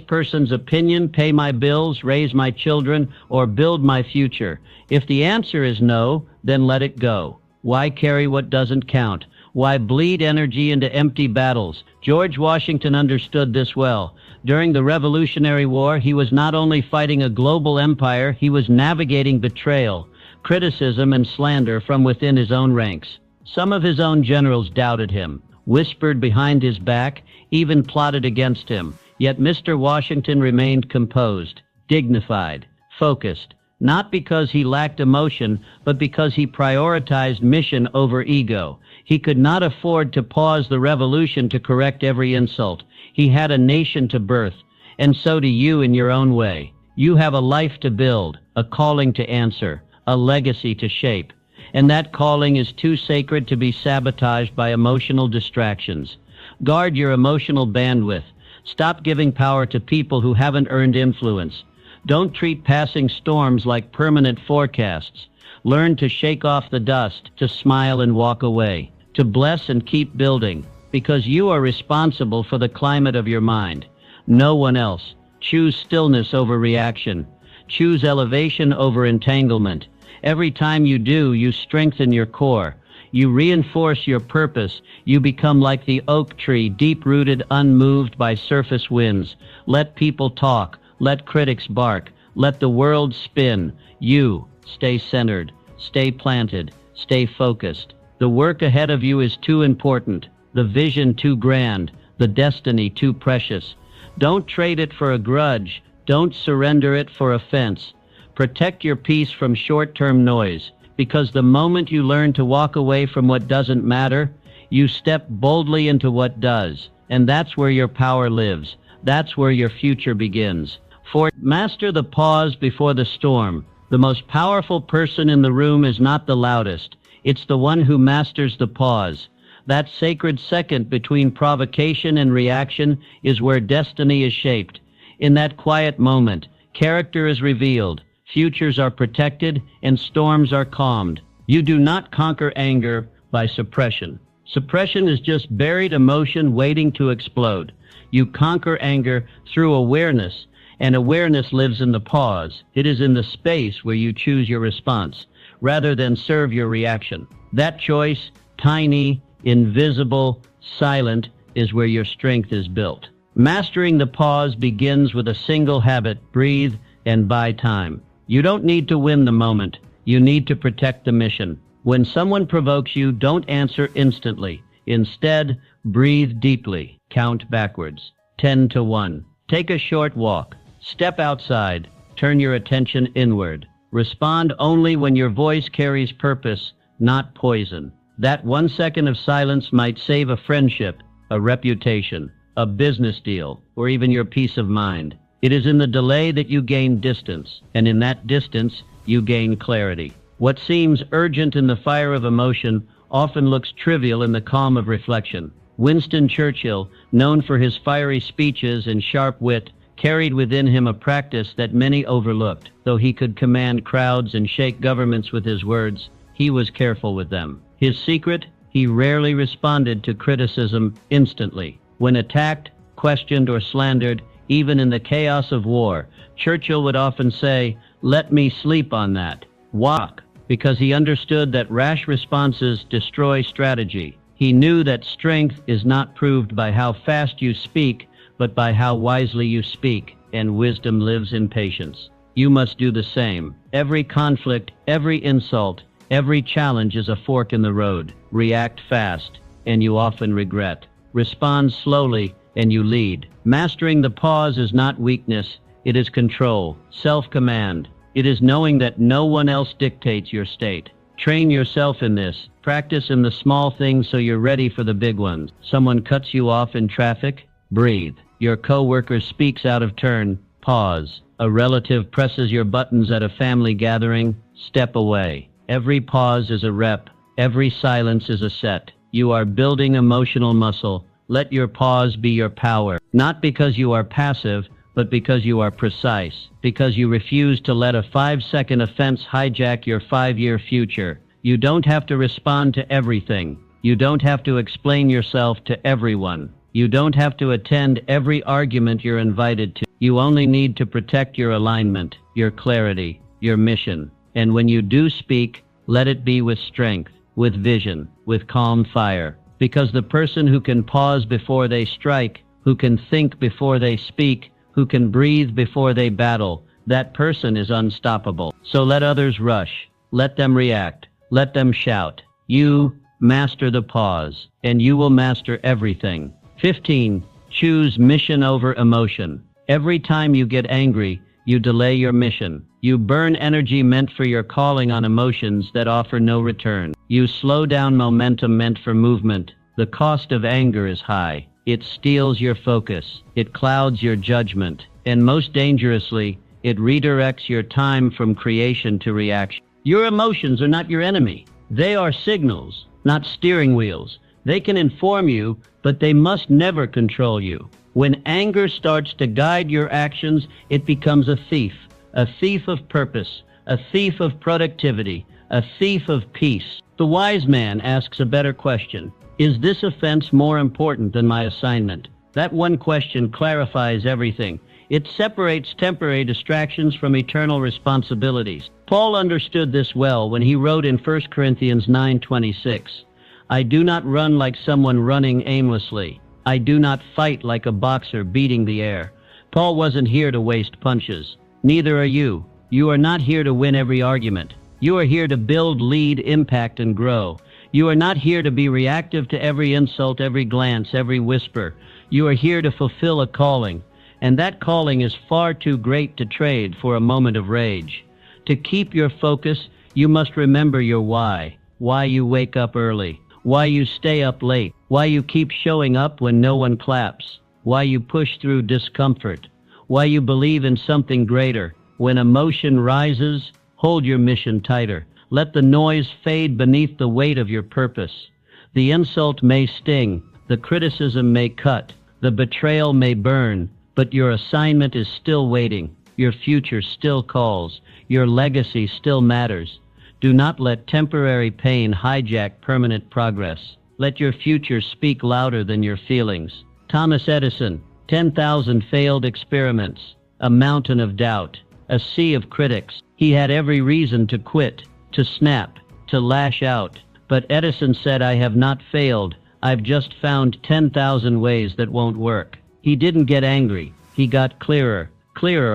person's opinion pay my bills, raise my children, or build my future? If the answer is no, then let it go. Why carry what doesn't count? Why bleed energy into empty battles? George Washington understood this well. During the Revolutionary War, he was not only fighting a global empire, he was navigating betrayal, criticism, and slander from within his own ranks. Some of his own generals doubted him, whispered behind his back, even plotted against him. Yet Mr. Washington remained composed, dignified, focused, not because he lacked emotion, but because he prioritized mission over ego. He could not afford to pause the revolution to correct every insult. He had a nation to birth, and so do you in your own way. You have a life to build, a calling to answer, a legacy to shape. And that calling is too sacred to be sabotaged by emotional distractions. Guard your emotional bandwidth. Stop giving power to people who haven't earned influence. Don't treat passing storms like permanent forecasts. Learn to shake off the dust, to smile and walk away, to bless and keep building, because you are responsible for the climate of your mind. No one else. Choose stillness over reaction. Choose elevation over entanglement. Every time you do, you strengthen your core. You reinforce your purpose. You become like the oak tree, deep-rooted, unmoved by surface winds. Let people talk. Let critics bark. Let the world spin. You stay centered. Stay planted. Stay focused. The work ahead of you is too important. The vision too grand. The destiny too precious. Don't trade it for a grudge. Don't surrender it for offense. Protect your peace from short-term noise, because the moment you learn to walk away from what doesn't matter, you step boldly into what does, and that's where your power lives. That's where your future begins. For master the pause before the storm. The most powerful person in the room is not the loudest. It's the one who masters the pause. That sacred second between provocation and reaction is where destiny is shaped. In that quiet moment, character is revealed. Futures are protected, and storms are calmed. You do not conquer anger by suppression. Suppression is just buried emotion waiting to explode. You conquer anger through awareness, and awareness lives in the pause. It is in the space where you choose your response, rather than serve your reaction. That choice, tiny, invisible, silent, is where your strength is built. Mastering the pause begins with a single habit: breathe and buy time. You don't need to win the moment. You need to protect the mission. When someone provokes you, don't answer instantly. Instead, breathe deeply. Count backwards. 10 to 1. Take a short walk. Step outside. Turn your attention inward. Respond only when your voice carries purpose, not poison. That 1 second of silence might save a friendship, a reputation, a business deal, or even your peace of mind. It is in the delay that you gain distance, and in that distance, you gain clarity. What seems urgent in the fire of emotion often looks trivial in the calm of reflection. Winston Churchill, known for his fiery speeches and sharp wit, carried within him a practice that many overlooked. Though he could command crowds and shake governments with his words, he was careful with them. His secret? He rarely responded to criticism instantly. When attacked, questioned, or slandered, even in the chaos of war, Churchill would often say, "Let me sleep on that." Why? Because he understood that rash responses destroy strategy. He knew that strength is not proved by how fast you speak, but by how wisely you speak, and wisdom lives in patience. You must do the same. Every conflict, every insult, every challenge is a fork in the road. React fast, and you often regret. Respond slowly, and you lead. Mastering the pause is not weakness, it is control, self-command. It is knowing that no one else dictates your state. Train yourself in this. Practice in the small things so you're ready for the big ones. Someone cuts you off in traffic? Breathe. Your coworker speaks out of turn? Pause. A relative presses your buttons at a family gathering? Step away. Every pause is a rep. Every silence is a set. You are building emotional muscle. Let your pause be your power. Not because you are passive, but because you are precise. Because you refuse to let a 5-second offense hijack your 5-year future. You don't have to respond to everything. You don't have to explain yourself to everyone. You don't have to attend every argument you're invited to. You only need to protect your alignment, your clarity, your mission. And when you do speak, let it be with strength, with vision, with calm fire. Because the person who can pause before they strike, who can think before they speak, who can breathe before they battle, that person is unstoppable. So let others rush. Let them react. Let them shout. You master the pause, and you will master everything. 15. Choose mission over emotion. Every time you get angry, you delay your mission. You burn energy meant for your calling on emotions that offer no return. You slow down momentum meant for movement. The cost of anger is high. It steals your focus. It clouds your judgment. And most dangerously, it redirects your time from creation to reaction. Your emotions are not your enemy. They are signals, not steering wheels. They can inform you, but they must never control you. When anger starts to guide your actions, it becomes a thief of purpose, a thief of productivity, a thief of peace. The wise man asks a better question. Is this offense more important than my assignment? That one question clarifies everything. It separates temporary distractions from eternal responsibilities. Paul understood this well when he wrote in 1 Corinthians 9:26, "I do not run like someone running aimlessly. I do not fight like a boxer beating the air." Paul wasn't here to waste punches. Neither are you. You are not here to win every argument. You are here to build, lead, impact, and grow. You are not here to be reactive to every insult, every glance, every whisper. You are here to fulfill a calling, and that calling is far too great to trade for a moment of rage. To keep your focus, you must remember your why you wake up early, why you stay up late, why you keep showing up when no one claps, why you push through discomfort, why you believe in something greater. When emotion rises, hold your mission tighter. Let the noise fade beneath the weight of your purpose. The insult may sting, the criticism may cut, the betrayal may burn, but your assignment is still waiting. Your future still calls. Your legacy still matters. Do not let temporary pain hijack permanent progress. Let your future speak louder than your feelings. Thomas Edison, 10,000 failed experiments, a mountain of doubt, a sea of critics. He had every reason to quit, to snap, to lash out. But Edison said, "I have not failed. I've just found 10,000 ways that won't work." He didn't get angry. He got clearer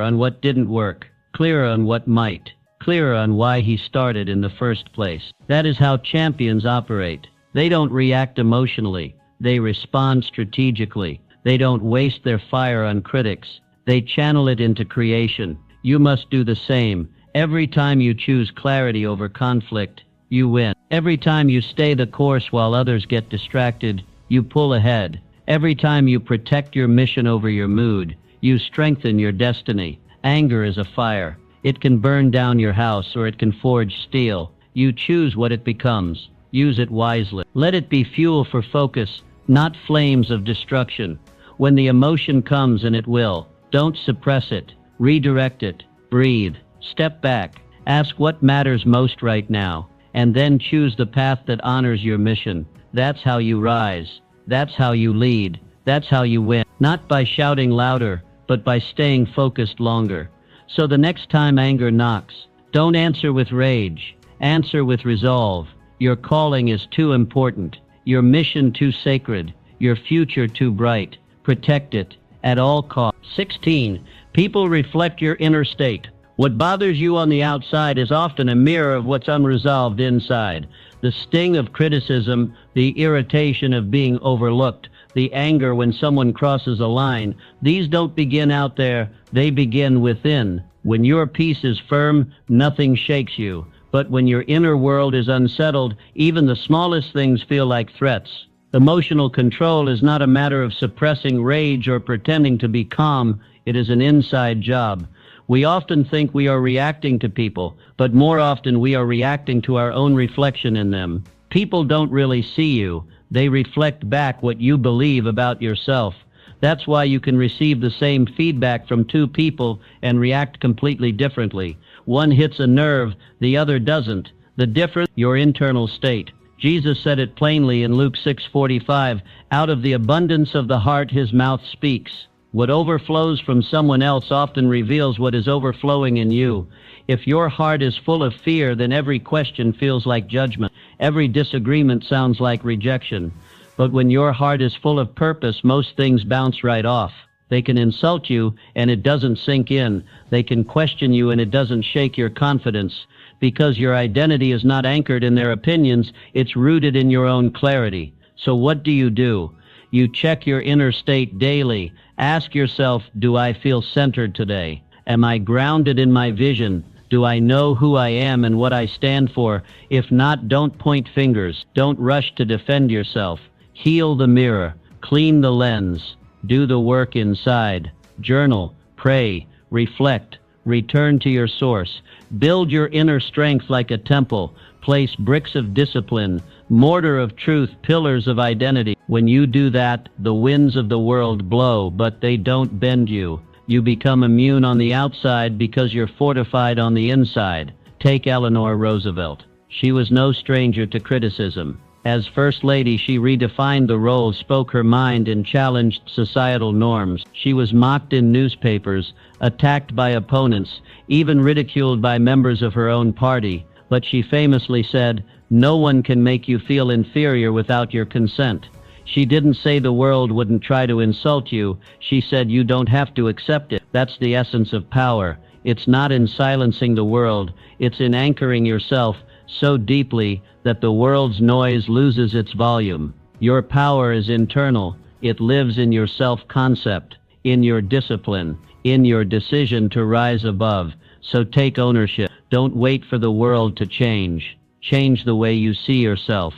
on what didn't work, clearer on what might, clearer on why he started in the first place. That is how champions operate. They don't react emotionally. They respond strategically. They don't waste their fire on critics. They channel it into creation. You must do the same. Every time you choose clarity over conflict, you win. Every time you stay the course while others get distracted, you pull ahead. Every time you protect your mission over your mood, you strengthen your destiny. Anger is a fire. It can burn down your house or it can forge steel. You choose what it becomes. Use it wisely. Let it be fuel for focus, not flames of destruction. When the emotion comes, and it will, don't suppress it. Redirect it. Breathe. Step back. Ask what matters most right now, and then choose the path that honors your mission. That's how you rise. That's how you lead. That's how you win. Not by shouting louder, but by staying focused longer. So the next time anger knocks, don't answer with rage. Answer with resolve. Your calling is too important. Your mission too sacred. Your future too bright. Protect it at all costs. 16. People reflect your inner state. What bothers you on the outside is often a mirror of what's unresolved inside. The sting of criticism, the irritation of being overlooked, the anger when someone crosses a line, these don't begin out there, they begin within. When your peace is firm, nothing shakes you. But when your inner world is unsettled, even the smallest things feel like threats. Emotional control is not a matter of suppressing rage or pretending to be calm. It is an inside job. We often think we are reacting to people, but more often we are reacting to our own reflection in them. People don't really see you. They reflect back what you believe about yourself. That's why you can receive the same feedback from two people and react completely differently. One hits a nerve, the other doesn't. The difference, your internal state. Jesus said it plainly in Luke 6:45, "Out of the abundance of the heart his mouth speaks." What overflows from someone else often reveals what is overflowing in you. If your heart is full of fear, then every question feels like judgment. Every disagreement sounds like rejection. But when your heart is full of purpose, most things bounce right off. They can insult you, and it doesn't sink in. They can question you, and it doesn't shake your confidence. Because your identity is not anchored in their opinions, it's rooted in your own clarity. So what do? You check your inner state daily. Ask yourself, do I feel centered today? Am I grounded in my vision? Do I know who I am and what I stand for? If not, don't point fingers. Don't rush to defend yourself. Heal the mirror. Clean the lens. Do the work inside. Journal. Pray. Reflect. Return to your source. Build your inner strength like a temple. Place bricks of discipline, mortar of truth, pillars of identity. When you do that, the winds of the world blow, but they don't bend you. You become immune on the outside because you're fortified on the inside. Take Eleanor Roosevelt. She was no stranger to criticism. As First Lady, she redefined the role, spoke her mind, and challenged societal norms. She was mocked in newspapers, attacked by opponents, even ridiculed by members of her own party. But she famously said, "No one can make you feel inferior without your consent." She didn't say the world wouldn't try to insult you. She said you don't have to accept it. That's the essence of power. It's not in silencing the world. It's in anchoring yourself so deeply that the world's noise loses its volume. Your power is internal. It lives in your self-concept, in your discipline, in your decision to rise above. So take ownership. Don't wait for the world to change. Change the way you see yourself.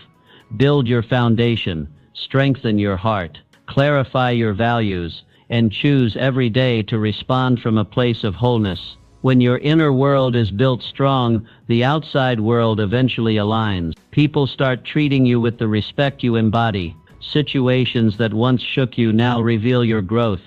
Build your foundation. Strengthen your heart. Clarify your values. And choose every day to respond from a place of wholeness. When your inner world is built strong, the outside world eventually aligns. People start treating you with the respect you embody. Situations that once shook you now reveal your growth.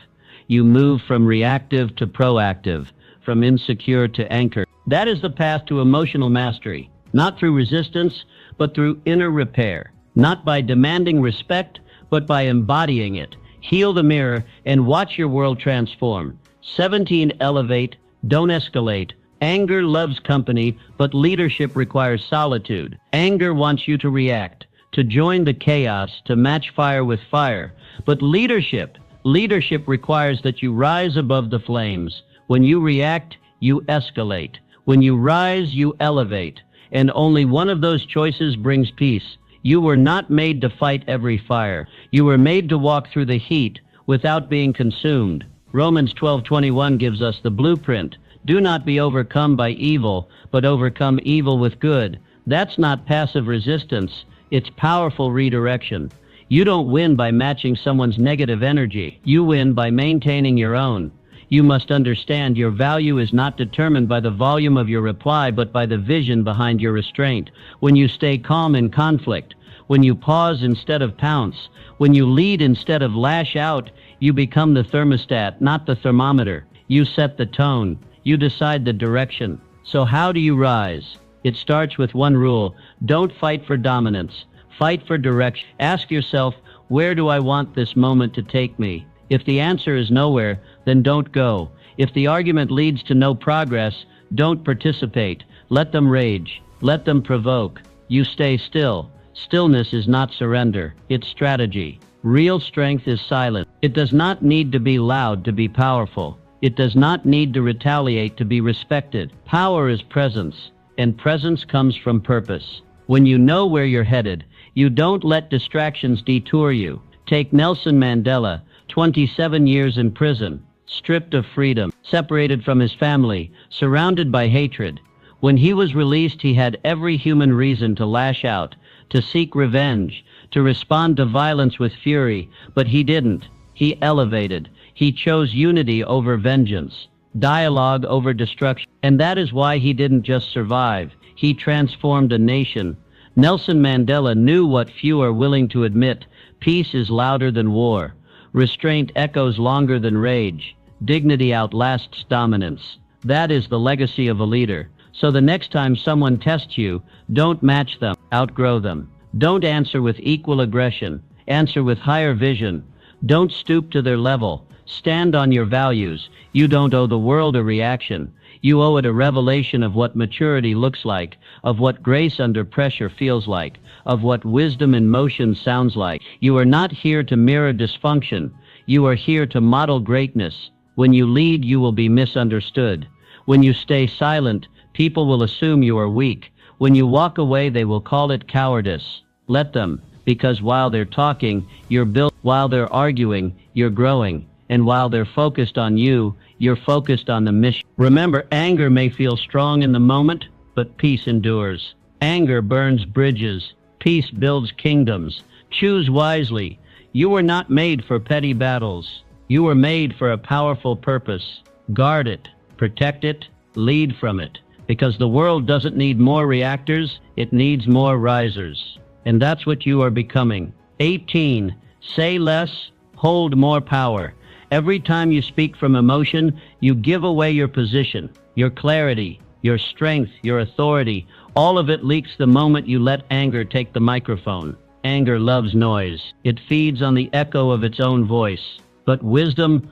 You move from reactive to proactive, from insecure to anchored. That is the path to emotional mastery. Not through resistance, but through inner repair. Not by demanding respect, but by embodying it. Heal the mirror and watch your world transform. 17. Elevate. Don't escalate. Anger loves company, but leadership requires solitude. Anger wants you to react, to join the chaos, to match fire with fire. But leadership requires that you rise above the flames. When you react, you escalate. When you rise, you elevate. And only one of those choices brings peace. You were not made to fight every fire. You were made to walk through the heat without being consumed. Romans 12:21 gives us the blueprint. Do not be overcome by evil, but overcome evil with good. That's not passive resistance. It's powerful redirection. You don't win by matching someone's negative energy. You win by maintaining your own. You must understand your value is not determined by the volume of your reply, but by the vision behind your restraint. When you stay calm in conflict, when you pause instead of pounce, when you lead instead of lash out, you become the thermostat, not the thermometer. You set the tone. You decide the direction. So how do you rise? It starts with one rule. Don't fight for dominance. Fight for direction. Ask yourself, where do I want this moment to take me? If the answer is nowhere, then don't go. If the argument leads to no progress, don't participate. Let them rage. Let them provoke. You stay still. Stillness is not surrender. It's strategy. Real strength is silent. It does not need to be loud to be powerful. It does not need to retaliate to be respected. Power is presence, and presence comes from purpose. When you know where you're headed, you don't let distractions detour you. Take Nelson Mandela, 27 years in prison, stripped of freedom, separated from his family, surrounded by hatred. When he was released, he had every human reason to lash out, to seek revenge, to respond to violence with fury, but he didn't. He elevated. He chose unity over vengeance, dialogue over destruction. And that is why he didn't just survive. He transformed a nation. Nelson Mandela knew what few are willing to admit. Peace is louder than war. Restraint echoes longer than rage. Dignity outlasts dominance. That is the legacy of a leader. So the next time someone tests you, don't match them, outgrow them. Don't answer with equal aggression. Answer with higher vision. Don't stoop to their level. Stand on your values. You don't owe the world a reaction. You owe it a revelation of what maturity looks like, of what grace under pressure feels like, of what wisdom in motion sounds like. You are not here to mirror dysfunction. You are here to model greatness. When you lead, you will be misunderstood. When you stay silent, people will assume you are weak. When you walk away, they will call it cowardice. Let them, because while they're talking, you're built. While they're arguing, you're growing. And while they're focused on you, you're focused on the mission. Remember, anger may feel strong in the moment, but peace endures. Anger burns bridges. Peace builds kingdoms. Choose wisely. You were not made for petty battles. You were made for a powerful purpose. Guard it, protect it, lead from it. Because the world doesn't need more reactors, it needs more risers. And that's what you are becoming. 18. Say less, hold more power. Every time you speak from emotion, you give away your position, your clarity, your strength, your authority. All of it leaks the moment you let anger take the microphone. Anger loves noise. It feeds on the echo of its own voice. But wisdom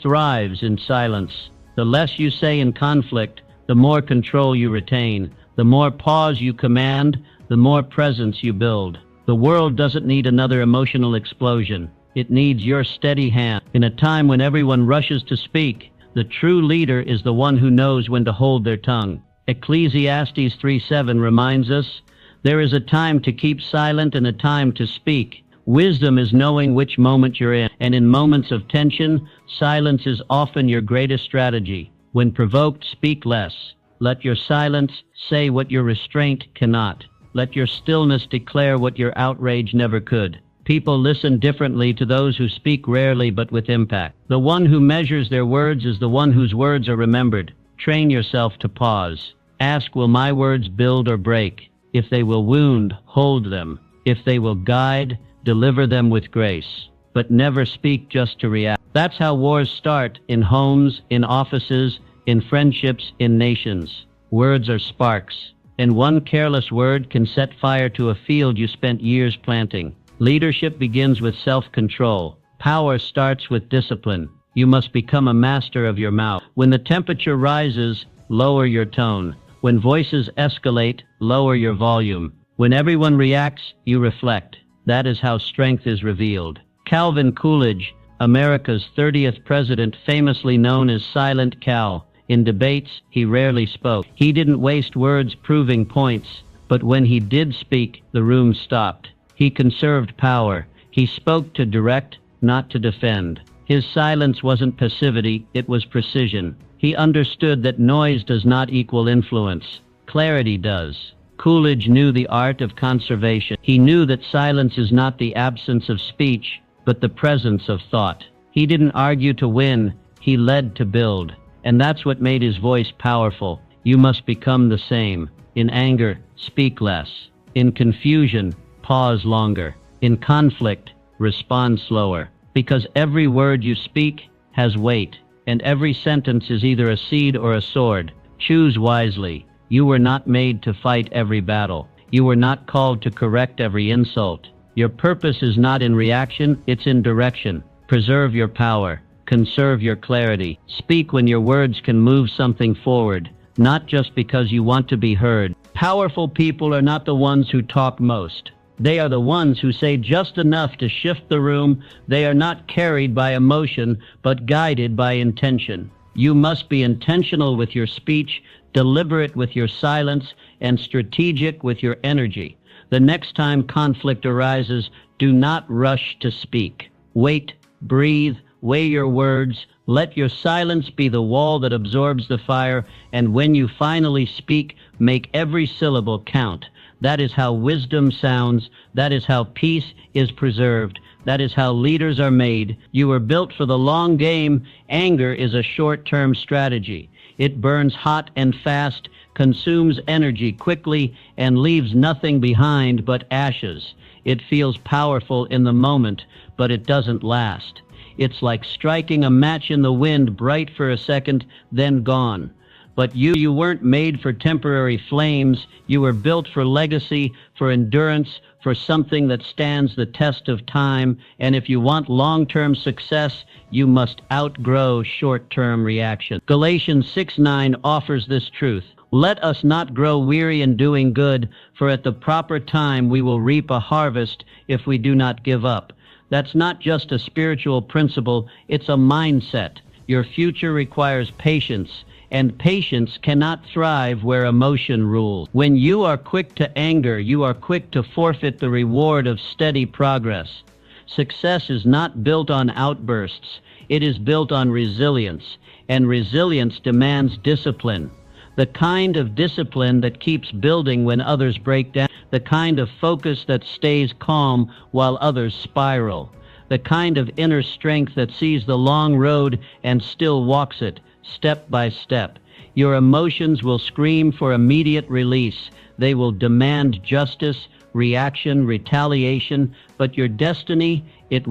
thrives in silence. The less you say in conflict, the more control you retain. The more pause you command, the more presence you build. The world doesn't need another emotional explosion. It needs your steady hand. In a time when everyone rushes to speak, the true leader is the one who knows when to hold their tongue. Ecclesiastes 3:7 reminds us, there is a time to keep silent and a time to speak. Wisdom is knowing which moment you're in, and in moments of tension, silence is often your greatest strategy. When provoked, speak less. Let your silence say what your restraint cannot. Let your stillness declare what your outrage never could. People listen differently to those who speak rarely but with impact. The one who measures their words is the one whose words are remembered. Train yourself to pause. Ask, will my words build or break? If they will wound, hold them. If they will guide, deliver them with grace. But never speak just to react. That's how wars start, in homes, in offices, in friendships, in nations. Words are sparks, and one careless word can set fire to a field you spent years planting. Leadership begins with self-control. Power starts with discipline. You must become a master of your mouth. When the temperature rises, lower your tone. When voices escalate, lower your volume. When everyone reacts, you reflect. That is how strength is revealed. Calvin Coolidge, America's 30th president, famously known as Silent Cal. In debates, he rarely spoke. He didn't waste words proving points, but when he did speak, the room stopped. He conserved power. He spoke to direct, not to defend. His silence wasn't passivity, it was precision. He understood that noise does not equal influence. Clarity does. Coolidge knew the art of conservation. He knew that silence is not the absence of speech, but the presence of thought. He didn't argue to win, he led to build. And that's what made his voice powerful. You must become the same. In anger, speak less. In confusion, pause longer. In conflict, respond slower. Because every word you speak has weight, and every sentence is either a seed or a sword. Choose wisely. You were not made to fight every battle. You were not called to correct every insult. Your purpose is not in reaction, it's in direction. Preserve your power. Conserve your clarity. Speak when your words can move something forward, not just because you want to be heard. Powerful people are not the ones who talk most. They are the ones who say just enough to shift the room. They are not carried by emotion, but guided by intention. You must be intentional with your speech, deliberate with your silence, and strategic with your energy. The next time conflict arises, do not rush to speak. Wait, breathe, weigh your words, let your silence be the wall that absorbs the fire, and when you finally speak, make every syllable count. That is how wisdom sounds. That is how peace is preserved. That is how leaders are made. You were built for the long game. Anger is a short-term strategy. It burns hot and fast, consumes energy quickly, and leaves nothing behind but ashes. It feels powerful in the moment, but it doesn't last. It's like striking a match in the wind, bright for a second, then gone. But you weren't made for temporary flames. You were built for legacy, for endurance, for something that stands the test of time. And if you want long-term success, you must outgrow short-term reaction. Galatians 6:9 offers this truth. Let us not grow weary in doing good, for at the proper time we will reap a harvest if we do not give up. That's not just a spiritual principle, it's a mindset. Your future requires patience, and patience cannot thrive where emotion rules. When you are quick to anger, you are quick to forfeit the reward of steady progress. Success is not built on outbursts. It is built on resilience, and resilience demands discipline. The kind of discipline that keeps building when others break down. The kind of focus that stays calm while others spiral. The kind of inner strength that sees the long road and still walks it, step by step. Your emotions will scream for immediate release. They will demand justice, reaction, retaliation, but your destiny, it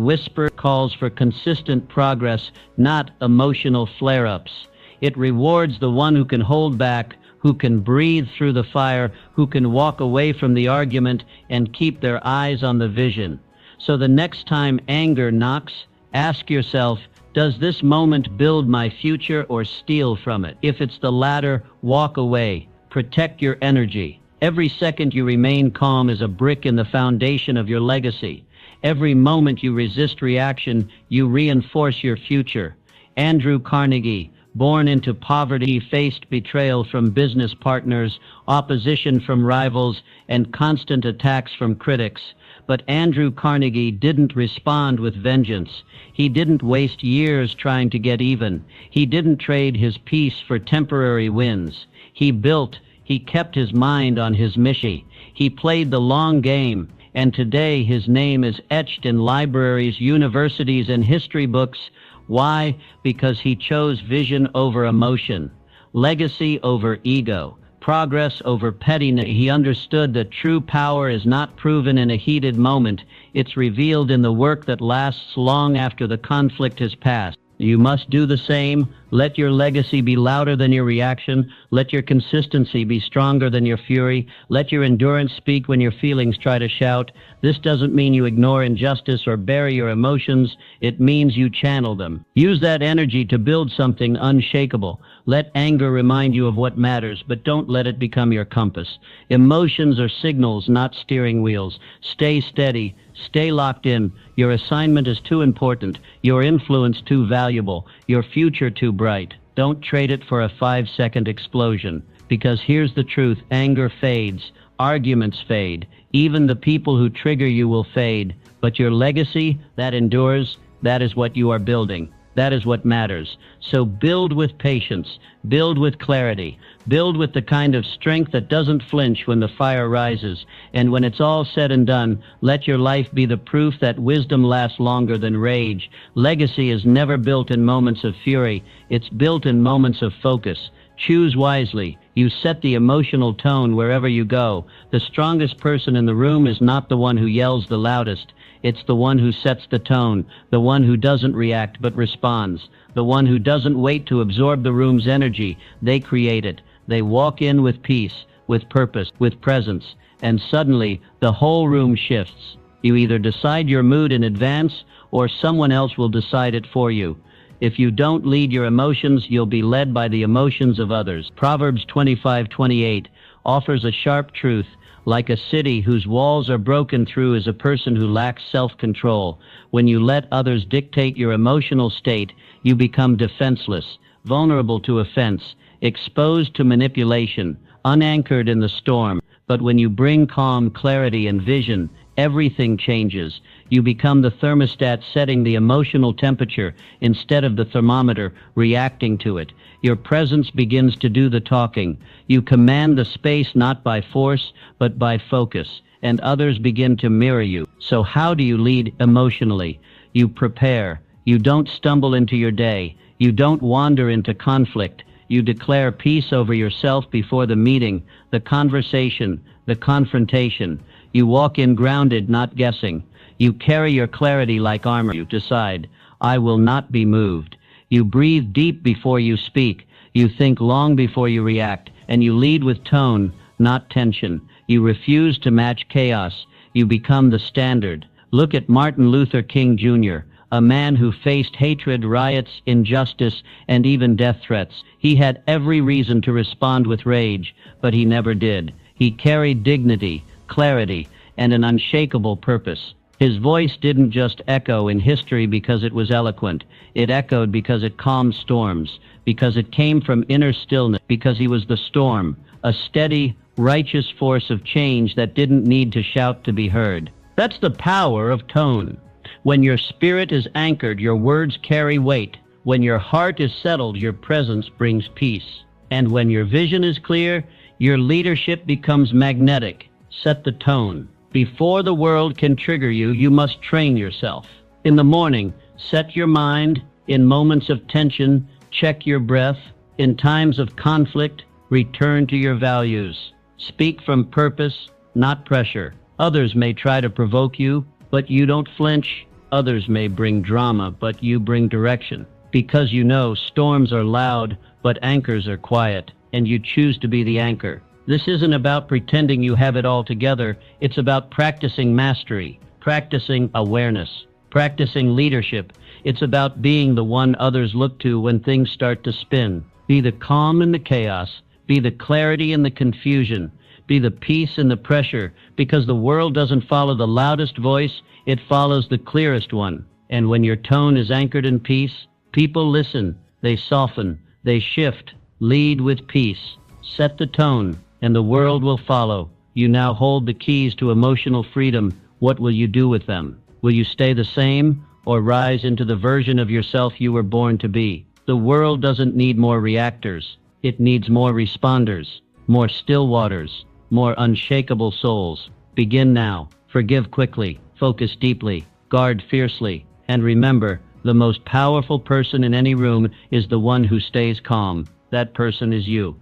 calls for consistent progress, not emotional flare-ups. It rewards the one who can hold back, who can breathe through the fire, who can walk away from the argument and keep their eyes on the vision. So the next time anger knocks, ask yourself, does this moment build my future or steal from it? If it's the latter, walk away. Protect your energy. Every second you remain calm is a brick in the foundation of your legacy. Every moment you resist reaction, you reinforce your future. Andrew Carnegie, born into poverty, faced betrayal from business partners, opposition from rivals, and constant attacks from critics. But Andrew Carnegie didn't respond with vengeance. He didn't waste years trying to get even. He didn't trade his peace for temporary wins. He kept his mind on his mission. He played the long game, and today his name is etched in libraries, universities, and history books. Why? Because he chose vision over emotion, legacy over ego, progress over pettiness. He understood that true power is not proven in a heated moment. It's revealed in the work that lasts long after the conflict has passed. You must do the same. Let your legacy be louder than your reaction. Let your consistency be stronger than your fury. Let your endurance speak when your feelings try to shout. This doesn't mean you ignore injustice or bury your emotions. It means you channel them. Use that energy to build something unshakable. Let anger remind you of what matters, but don't let it become your compass. Emotions are signals, not steering wheels. Stay steady. Stay locked in. Your assignment is too important. Your influence too valuable. Your future too bright. Don't trade it for a 5-second explosion. Because here's the truth. Anger fades. Arguments fade. Even the people who trigger you will fade. But your legacy, that endures, that is what you are building. That is what matters. So build with patience, build with clarity, build with the kind of strength that doesn't flinch when the fire rises. And when it's all said and done, let your life be the proof that wisdom lasts longer than rage. Legacy is never built in moments of fury. It's built in moments of focus. Choose wisely. You set the emotional tone wherever you go. The strongest person in the room is not the one who yells the loudest. It's the one who sets the tone, the one who doesn't react but responds, the one who doesn't wait to absorb the room's energy. They create it. They walk in with peace, with purpose, with presence, and suddenly the whole room shifts. You either decide your mood in advance or someone else will decide it for you. If you don't lead your emotions, you'll be led by the emotions of others. Proverbs 25:28 offers a sharp truth. Like a city whose walls are broken through is a person who lacks self-control. When you let others dictate your emotional state, you become defenseless, vulnerable to offense, exposed to manipulation, unanchored in the storm. But when you bring calm, clarity, and vision, everything changes. You become the thermostat setting the emotional temperature instead of the thermometer reacting to it. Your presence begins to do the talking. You command the space not by force, but by focus, and others begin to mirror you. So how do you lead emotionally? You prepare. You don't stumble into your day. You don't wander into conflict. You declare peace over yourself before the meeting, the conversation, the confrontation. You walk in grounded, not guessing. You carry your clarity like armor. You decide, I will not be moved. You breathe deep before you speak. You think long before you react. And you lead with tone, not tension. You refuse to match chaos. You become the standard. Look at Martin Luther King Jr., a man who faced hatred, riots, injustice, and even death threats. He had every reason to respond with rage, but he never did. He carried dignity, clarity, and an unshakable purpose. His voice didn't just echo in history because it was eloquent. It echoed because it calmed storms, because it came from inner stillness, because he was the storm, a steady, righteous force of change that didn't need to shout to be heard. That's the power of tone. When your spirit is anchored, your words carry weight. When your heart is settled, your presence brings peace. And when your vision is clear, your leadership becomes magnetic. Set the tone. Before the world can trigger you, you must train yourself. In the morning, set your mind. In moments of tension, check your breath. In times of conflict, return to your values. Speak from purpose, not pressure. Others may try to provoke you, but you don't flinch. Others may bring drama, but you bring direction. Because you know storms are loud, but anchors are quiet, and you choose to be the anchor. This isn't about pretending you have it all together. It's about practicing mastery, practicing awareness, practicing leadership. It's about being the one others look to when things start to spin. Be the calm in the chaos. Be the clarity in the confusion. Be the peace in the pressure, because the world doesn't follow the loudest voice, it follows the clearest one. And when your tone is anchored in peace, people listen, they soften, they shift. Lead with peace. Set the tone, and the world will follow. You now hold the keys to emotional freedom. What will you do with them? Will you stay the same, or rise into the version of yourself you were born to be? The world doesn't need more reactors. It needs more responders, more still waters, more unshakable souls. Begin now. Forgive quickly. Focus deeply. Guard fiercely. And remember, the most powerful person in any room is the one who stays calm. That person is you.